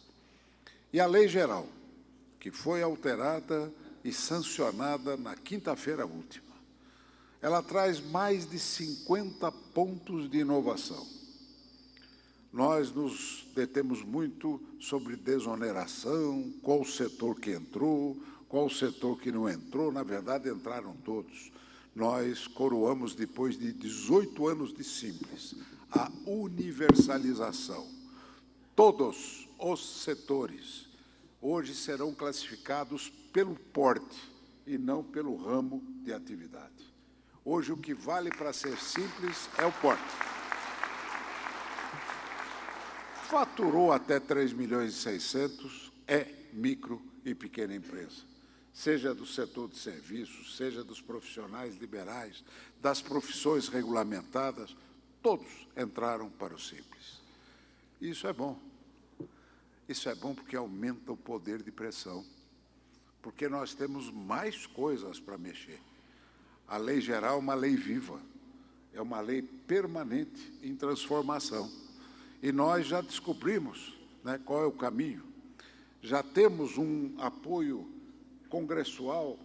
E a Lei Geral, que foi alterada e sancionada na quinta-feira última, ela traz mais de 50 pontos de inovação. nós nos detemos muito sobre desoneração, qual o setor que entrou, qual o setor que não entrou. Na verdade, entraram todos. Nós coroamos, depois de 18 anos de Simples, a universalização. Todos os setores hoje serão classificados pelo porte e não pelo ramo de atividade. Hoje, o que vale para ser simples é o porte. Faturou até 3.600.000, é micro e pequena empresa, seja do setor de serviços, seja dos profissionais liberais, das profissões regulamentadas, todos entraram para o simples. Isso é bom. Isso é bom porque aumenta o poder de pressão, porque nós temos mais coisas para mexer. A lei geral é uma lei viva, é uma lei permanente em transformação. E nós já descobrimos, né, qual é o caminho. Já temos um apoio congressual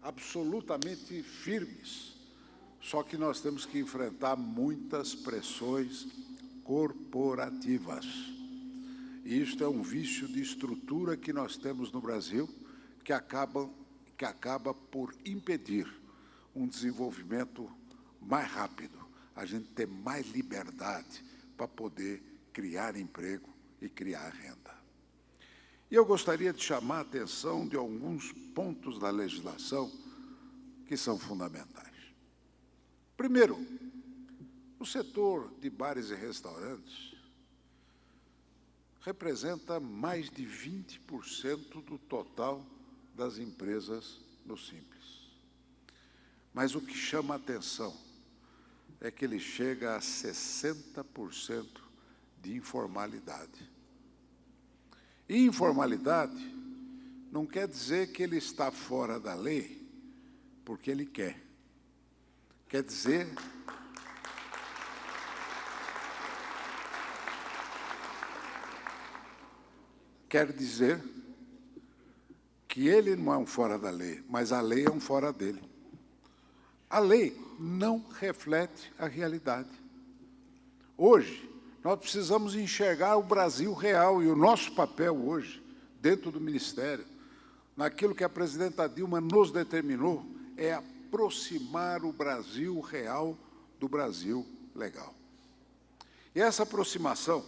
absolutamente firmes, só que nós temos que enfrentar muitas pressões corporativas. E isto é um vício de estrutura que nós temos no Brasil, que acaba por impedir um desenvolvimento mais rápido, a gente ter mais liberdade para poder criar emprego e criar renda. E eu gostaria de chamar a atenção de alguns pontos da legislação que são fundamentais. Primeiro, o setor de bares e restaurantes representa mais de 20% do total das empresas no Simples. Mas o que chama a atenção é que ele chega a 60% de informalidade. E informalidade não quer dizer que ele está fora da lei porque ele quer. Quer dizer que ele não é um fora da lei, mas a lei é um fora dele. A lei não reflete a realidade. Hoje, nós precisamos enxergar o Brasil real, e o nosso papel hoje, dentro do Ministério, naquilo que a presidenta Dilma nos determinou, é aproximar o Brasil real do Brasil legal. E essa aproximação,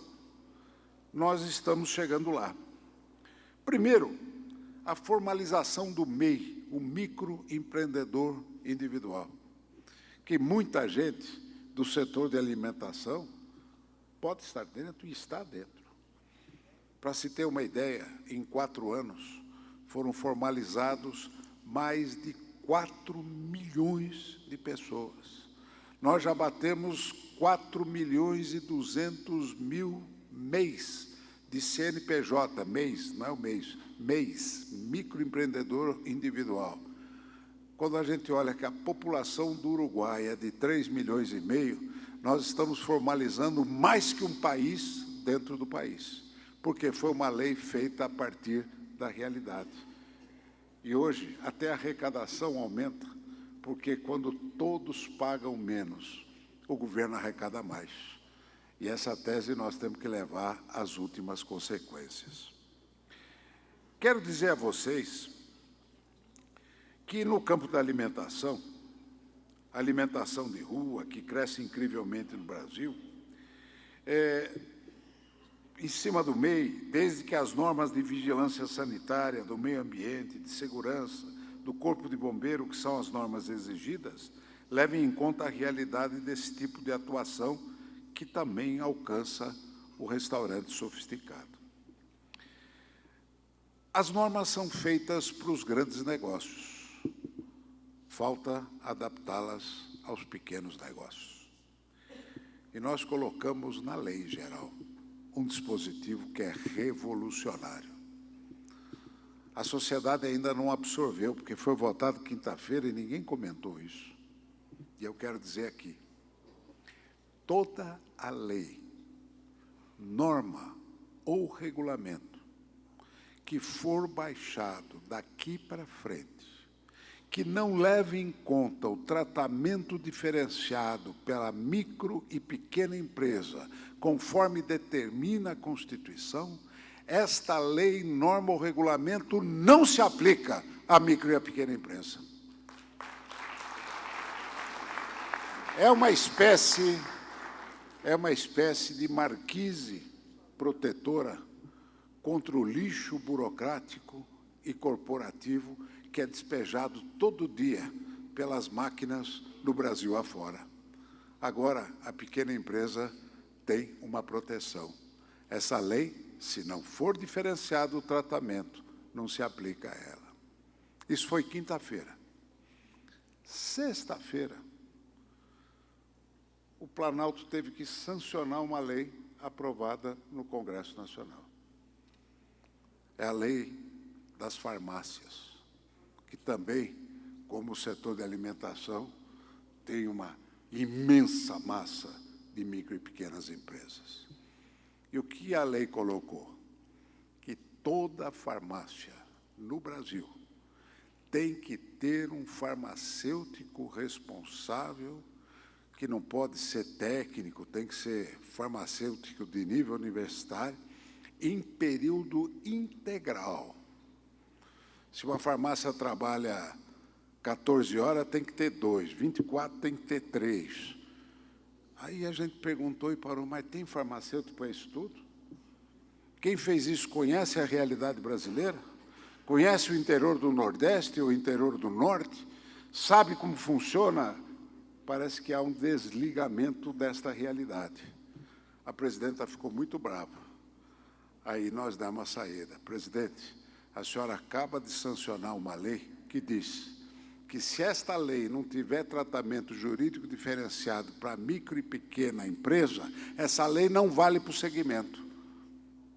nós estamos chegando lá. Primeiro, a formalização do MEI, o microempreendedor individual, que muita gente do setor de alimentação pode estar dentro e está dentro. Para se ter uma ideia, em 4 anos foram formalizados mais de 4 milhões de pessoas. Nós já batemos 4.200.000 MEIs de CNPJ, MEIs, não é o mês, MEIs, microempreendedor individual. Quando a gente olha que a população do Uruguai é de 3,5 milhões, nós estamos formalizando mais que um país dentro do país, porque foi uma lei feita a partir da realidade. E hoje, até a arrecadação aumenta, porque quando todos pagam menos, o governo arrecada mais. E essa tese nós temos que levar às últimas consequências. Quero dizer a vocês que no campo da alimentação de rua, que cresce incrivelmente no Brasil, em cima do MEI, desde que as normas de vigilância sanitária, do meio ambiente, de segurança, do Corpo de Bombeiro, que são as normas exigidas, levem em conta a realidade desse tipo de atuação, que também alcança o restaurante sofisticado. As normas são feitas para os grandes negócios. Falta adaptá-las aos pequenos negócios. E nós colocamos na lei geral um dispositivo que é revolucionário. A sociedade ainda não absorveu, porque foi votado quinta-feira e ninguém comentou isso. E eu quero dizer aqui, toda a lei, norma ou regulamento que for baixado daqui para frente, que não leve em conta o tratamento diferenciado pela micro e pequena empresa, conforme determina a Constituição, esta lei, norma ou regulamento não se aplica à micro e à pequena empresa. É uma espécie de marquise protetora contra o lixo burocrático e corporativo que é despejado todo dia pelas máquinas do Brasil afora. Agora, a pequena empresa tem uma proteção. Essa lei, se não for diferenciado o tratamento, não se aplica a ela. Isso foi quinta-feira. Sexta-feira, o Planalto teve que sancionar uma lei aprovada no Congresso Nacional. É a lei das farmácias, que também, como o setor de alimentação, tem uma imensa massa de micro e pequenas empresas. E o que a lei colocou? Que toda farmácia no Brasil tem que ter um farmacêutico responsável, que não pode ser técnico, tem que ser farmacêutico de nível universitário, em período integral. Se uma farmácia trabalha 14 horas, tem que ter 2, 24 tem que ter 3. Aí a gente perguntou e parou, mas tem farmacêutico para isso tudo? Quem fez isso conhece a realidade brasileira? Conhece o interior do Nordeste ou o interior do Norte? Sabe como funciona? Parece que há um desligamento desta realidade. A presidenta ficou muito brava. Aí nós damos a saída. Presidente, a senhora acaba de sancionar uma lei que diz que se esta lei não tiver tratamento jurídico diferenciado para micro e pequena empresa, essa lei não vale para o segmento.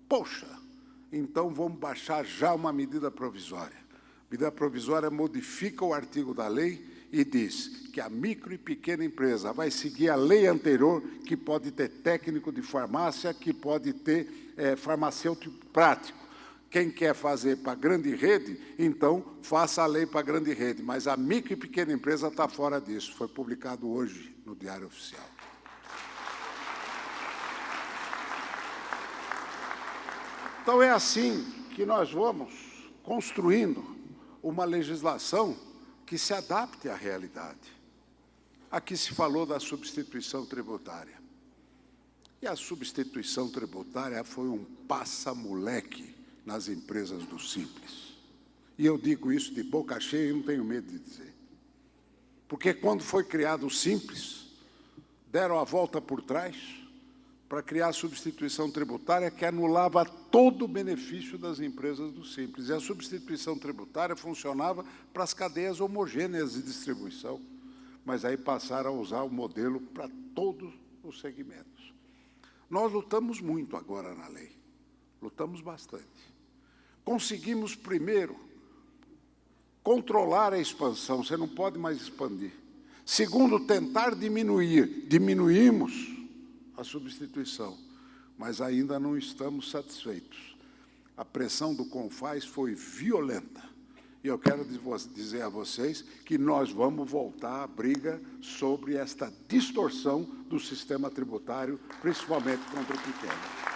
Poxa, então vamos baixar já uma medida provisória. A medida provisória modifica o artigo da lei e diz que a micro e pequena empresa vai seguir a lei anterior, que pode ter técnico de farmácia, que pode ter farmacêutico prático. Quem quer fazer para a grande rede, então faça a lei para a grande rede, mas a micro e pequena empresa está fora disso. Foi publicado hoje no Diário Oficial. Então é assim que nós vamos construindo uma legislação que se adapte à realidade. Aqui se falou da substituição tributária. E a substituição tributária foi um passa-moleque nas empresas do Simples. E eu digo isso de boca cheia e não tenho medo de dizer. Porque quando foi criado o Simples, deram a volta por trás para criar a substituição tributária que anulava todo o benefício das empresas do Simples. E a substituição tributária funcionava para as cadeias homogêneas de distribuição. Mas aí passaram a usar o modelo para todos os segmentos. Nós lutamos muito agora na lei. Lutamos bastante. Conseguimos, primeiro, controlar a expansão, você não pode mais expandir. Segundo, tentar diminuir. Diminuímos a substituição, mas ainda não estamos satisfeitos. A pressão do CONFAS foi violenta. E eu quero dizer a vocês que nós vamos voltar à briga sobre esta distorção do sistema tributário, principalmente contra o pequeno.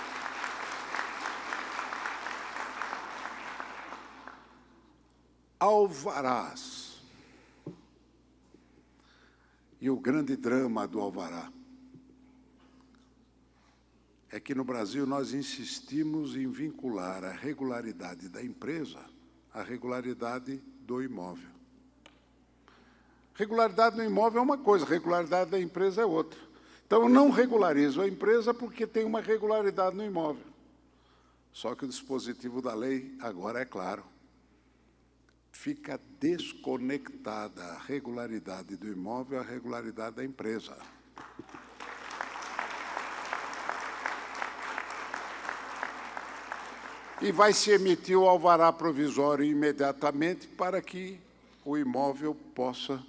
Alvarás. E o grande drama do alvará é que no Brasil nós insistimos em vincular a regularidade da empresa à regularidade do imóvel. Regularidade do imóvel é uma coisa, regularidade da empresa é outra. Então, eu não regularizo a empresa porque tem uma regularidade no imóvel. Só que o dispositivo da lei, agora é claro, fica desconectada a regularidade do imóvel à regularidade da empresa. E vai se emitir o alvará provisório imediatamente para que o imóvel possa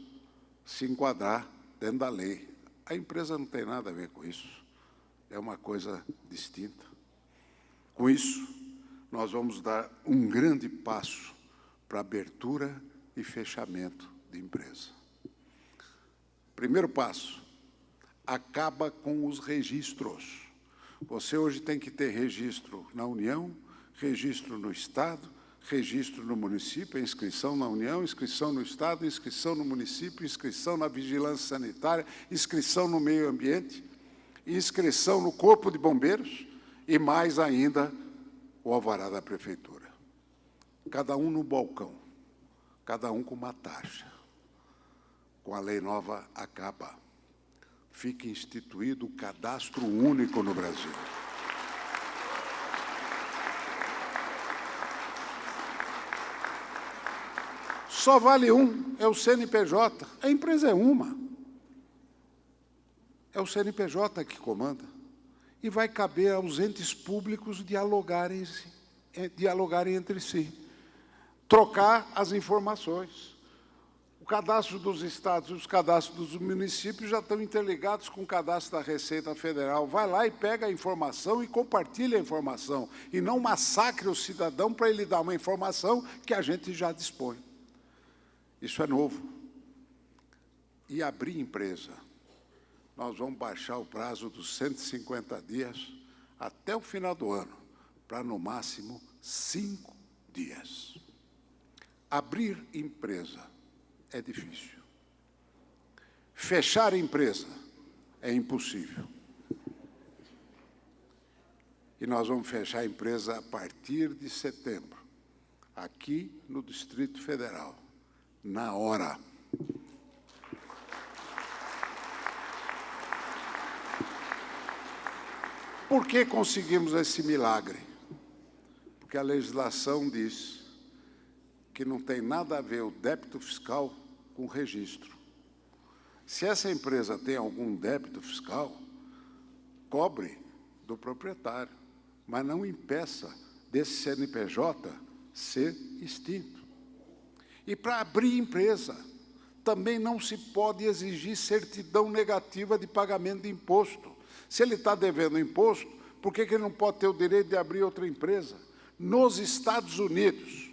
se enquadrar dentro da lei. A empresa não tem nada a ver com isso, é uma coisa distinta. Com isso, nós vamos dar um grande passo para a abertura e fechamento de empresa. Primeiro passo, acaba com os registros. Você hoje tem que ter registro na União, registro no Estado, registro no município, inscrição na União, inscrição no Estado, inscrição no município, inscrição na vigilância sanitária, inscrição no meio ambiente, inscrição no Corpo de Bombeiros e, mais ainda, o alvará da Prefeitura. Cada um no balcão, cada um com uma taxa. Com a lei nova, acaba. Fica instituído o cadastro único no Brasil. Só vale um, é o CNPJ. A empresa é uma. É o CNPJ que comanda. E vai caber aos entes públicos dialogarem entre si, trocar as informações. O cadastro dos estados e os cadastros dos municípios já estão interligados com o cadastro da Receita Federal. Vai lá e pega a informação e compartilha a informação, e não massacre o cidadão para ele dar uma informação que a gente já dispõe. Isso é novo. E abrir empresa. Nós vamos baixar o prazo dos 150 dias até o final do ano, para, no máximo, 5 dias. Abrir empresa é difícil. Fechar empresa é impossível. E nós vamos fechar a empresa a partir de setembro, aqui no Distrito Federal, na hora. Por que conseguimos esse milagre? Porque a legislação diz que não tem nada a ver o débito fiscal com o registro. Se essa empresa tem algum débito fiscal, cobre do proprietário, mas não impeça desse CNPJ ser extinto. E para abrir empresa, também não se pode exigir certidão negativa de pagamento de imposto. Se ele está devendo imposto, por que ele não pode ter o direito de abrir outra empresa? Nos Estados Unidos,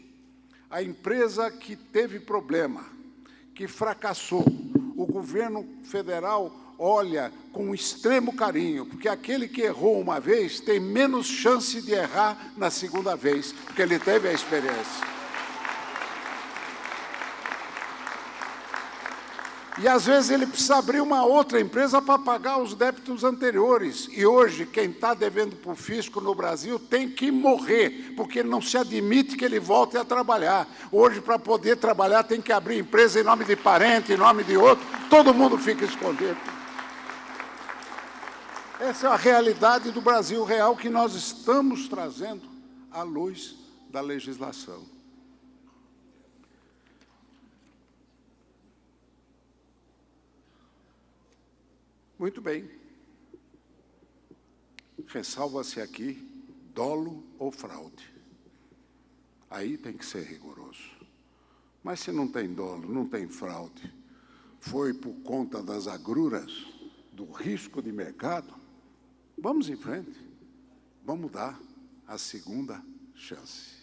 a empresa que teve problema, que fracassou, o governo federal olha com extremo carinho, porque aquele que errou uma vez tem menos chance de errar na segunda vez, porque ele teve a experiência. E, às vezes, ele precisa abrir uma outra empresa para pagar os débitos anteriores. E, hoje, quem está devendo para o fisco no Brasil tem que morrer, porque não se admite que ele volte a trabalhar. Hoje, para poder trabalhar, tem que abrir empresa em nome de parente, em nome de outro. Todo mundo fica escondido. Essa é a realidade do Brasil real que nós estamos trazendo à luz da legislação. Muito bem. Ressalva-se aqui dolo ou fraude. Aí tem que ser rigoroso. Mas se não tem dolo, não tem fraude, foi por conta das agruras, do risco de mercado, vamos em frente. Vamos dar a segunda chance.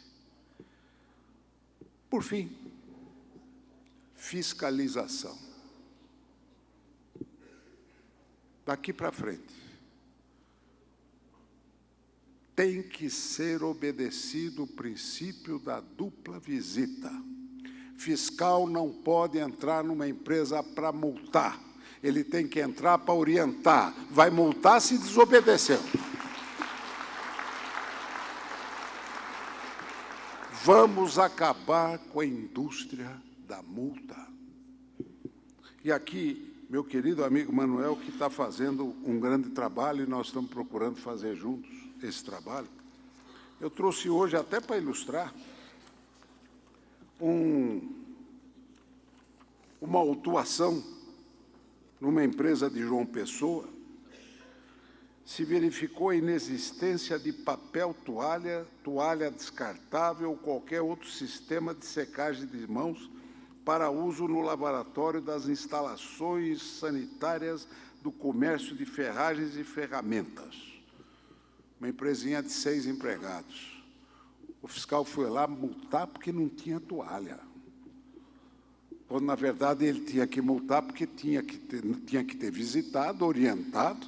Por fim, fiscalização. Daqui para frente, tem que ser obedecido o princípio da dupla visita. Fiscal não pode entrar numa empresa para multar, ele tem que entrar para orientar. Vai multar se desobedeceu. Vamos acabar com a indústria da multa. E aqui, meu querido amigo Manuel, que está fazendo um grande trabalho, e nós estamos procurando fazer juntos esse trabalho. Eu trouxe hoje, até para ilustrar, uma autuação numa empresa de João Pessoa. Se verificou a inexistência de papel toalha, toalha descartável ou qualquer outro sistema de secagem de mãos para uso no laboratório das instalações sanitárias do comércio de ferragens e ferramentas. Uma empresinha de 6 empregados. O fiscal foi lá multar porque não tinha toalha. quando, na verdade, ele tinha que multar porque tinha que ter visitado, orientado,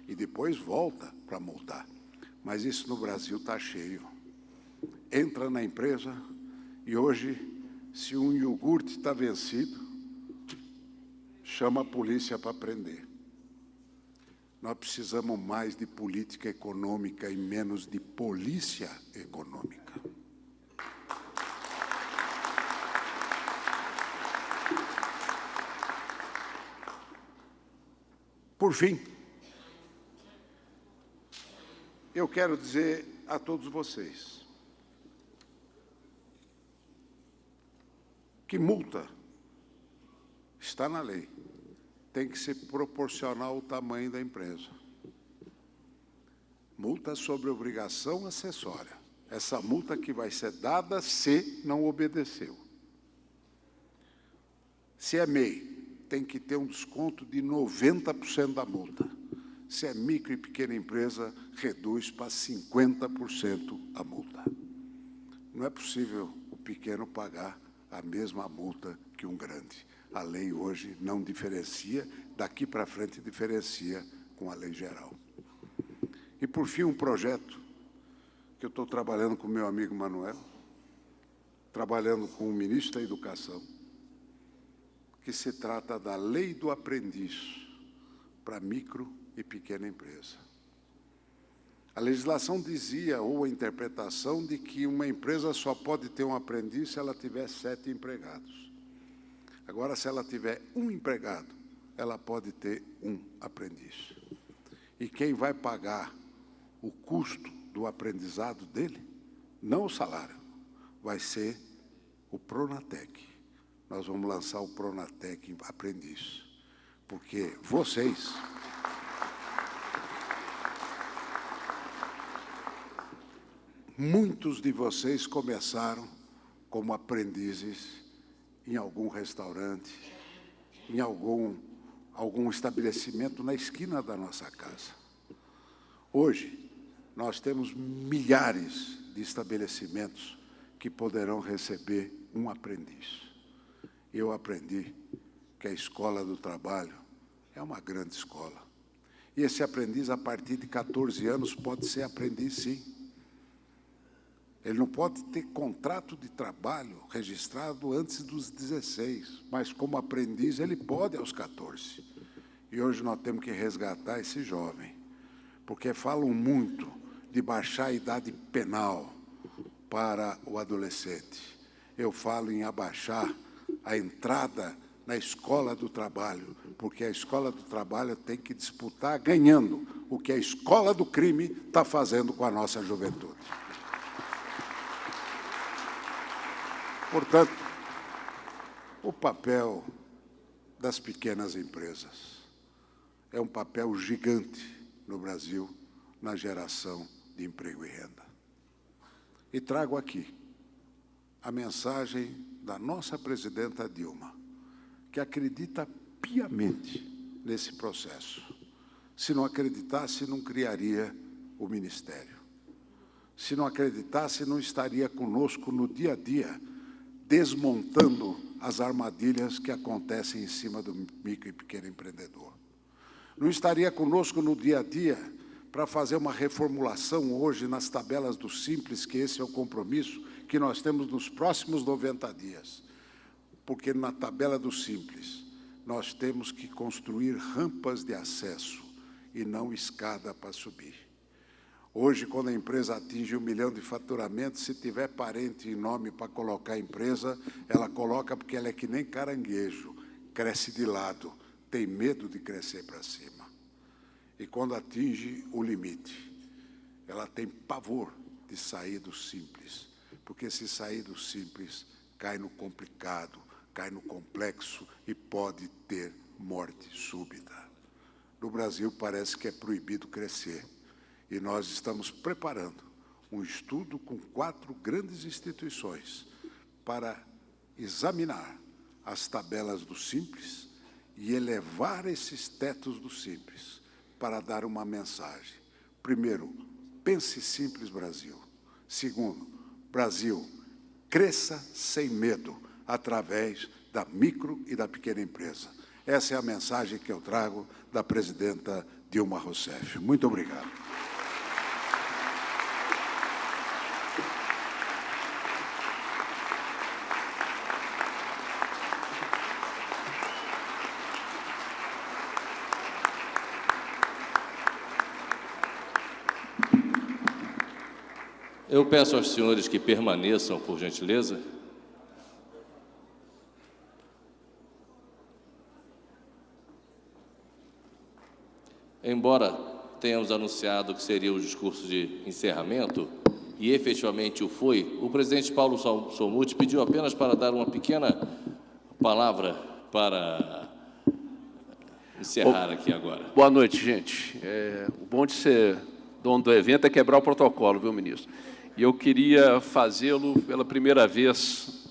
e depois volta para multar. Mas isso no Brasil está cheio. Entra na empresa e hoje, se um iogurte está vencido, chama a polícia para prender. Nós precisamos mais de política econômica e menos de polícia econômica. Por fim, eu quero dizer a todos vocês que multa está na lei, tem que ser proporcional ao tamanho da empresa. Multa sobre obrigação acessória. Essa multa que vai ser dada se não obedeceu. Se é MEI, tem que ter um desconto de 90% da multa. Se é micro e pequena empresa, reduz para 50% a multa. Não é possível o pequeno pagar a mesma multa que um grande. A lei hoje não diferencia, daqui para frente diferencia com a lei geral. E, por fim, um projeto que eu estou trabalhando com o meu amigo Manuel, trabalhando com o ministro da Educação, que se trata da lei do aprendiz para micro e pequena empresa. A legislação dizia, ou a interpretação, de que uma empresa só pode ter um aprendiz se ela tiver 7 empregados. Agora, se ela tiver 1 empregado, ela pode ter 1 aprendiz. E quem vai pagar o custo do aprendizado dele, não o salário, vai ser o Pronatec. Nós vamos lançar o Pronatec Aprendiz, porque vocês muitos de vocês começaram como aprendizes em algum restaurante, em algum estabelecimento na esquina da nossa casa. Hoje, nós temos milhares de estabelecimentos que poderão receber um aprendiz. Eu aprendi que a escola do trabalho é uma grande escola. E esse aprendiz, a partir de 14 anos, pode ser aprendiz, sim. Ele não pode ter contrato de trabalho registrado antes dos 16, mas como aprendiz ele pode aos 14. E hoje nós temos que resgatar esse jovem, porque falam muito de baixar a idade penal para o adolescente. Eu falo em abaixar a entrada na escola do trabalho, porque a escola do trabalho tem que disputar ganhando o que a escola do crime está fazendo com a nossa juventude. Portanto, o papel das pequenas empresas é um papel gigante no Brasil na geração de emprego e renda. E trago aqui a mensagem da nossa presidenta Dilma, que acredita piamente nesse processo. Se não acreditasse, não criaria o Ministério. Se não acreditasse, não estaria conosco no dia a dia, desmontando as armadilhas que acontecem em cima do micro e pequeno empreendedor. Não estaria conosco no dia a dia para fazer uma reformulação hoje nas tabelas do Simples, que esse é o compromisso que nós temos nos próximos 90 dias. Porque na tabela do Simples, nós temos que construir rampas de acesso e não escada para subir. Hoje, quando a empresa atinge 1 milhão de faturamento, se tiver parente e nome para colocar a empresa, ela coloca porque ela é que nem caranguejo, cresce de lado, tem medo de crescer para cima. E quando atinge o limite, ela tem pavor de sair do simples, porque se sair do simples, cai no complicado, cai no complexo e pode ter morte súbita. No Brasil, parece que é proibido crescer. E nós estamos preparando um estudo com 4 grandes instituições para examinar as tabelas do Simples e elevar esses tetos do Simples para dar uma mensagem. Primeiro, pense simples, Brasil. Segundo, Brasil, cresça sem medo através da micro e da pequena empresa. Essa é a mensagem que eu trago da presidenta Dilma Rousseff. Muito obrigado. Eu peço aos senhores que permaneçam, por gentileza. Embora tenhamos anunciado que seria o discurso de encerramento, e efetivamente o foi, o presidente Paulo Somuth pediu apenas para dar uma pequena palavra para encerrar aqui agora. Boa noite, gente. O bom de ser dono do evento é quebrar o protocolo, viu, ministro? E eu queria fazê-lo pela primeira vez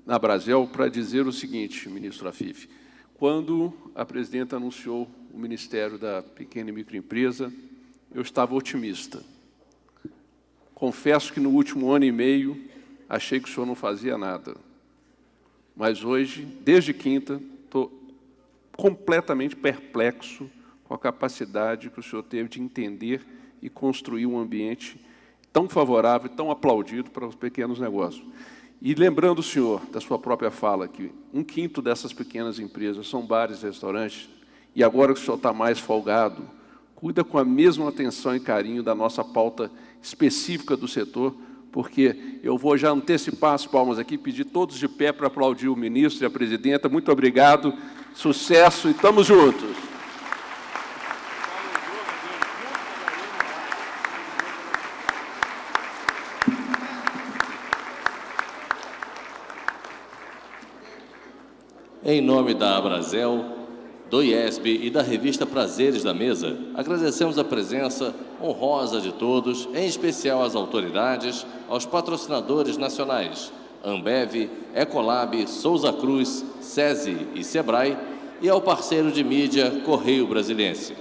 na Brasel para dizer o seguinte, ministro Afife. Quando a presidenta anunciou o Ministério da Pequena e Microempresa, eu estava otimista. Confesso que no último ano e meio achei que o senhor não fazia nada. Mas hoje, desde quinta, estou completamente perplexo com a capacidade que o senhor teve de entender e construir um ambiente tão favorável, tão aplaudido para os pequenos negócios. E lembrando o senhor, da sua própria fala, que 1/5 dessas pequenas empresas são bares e restaurantes, e agora que o senhor está mais folgado, cuida com a mesma atenção e carinho da nossa pauta específica do setor, porque eu vou já antecipar as palmas aqui, pedir todos de pé para aplaudir o ministro e a presidenta. Muito obrigado, sucesso e estamos juntos. Em nome da Abrazel, do IESB e da revista Prazeres da Mesa, agradecemos a presença honrosa de todos, em especial às autoridades, aos patrocinadores nacionais, Ambev, Ecolab, Souza Cruz, SESI e SEBRAE, e ao parceiro de mídia Correio Brasiliense.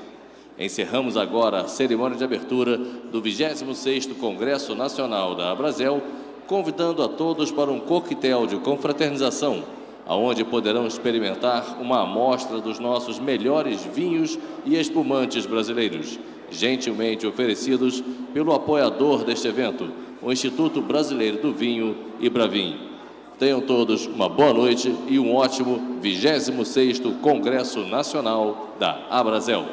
Encerramos agora a cerimônia de abertura do 26º Congresso Nacional da Abrazel, convidando a todos para um coquetel de confraternização, aonde poderão experimentar uma amostra dos nossos melhores vinhos e espumantes brasileiros, gentilmente oferecidos pelo apoiador deste evento, o Instituto Brasileiro do Vinho, Ibravinho. Tenham todos uma boa noite e um ótimo 26º Congresso Nacional da Abrazel.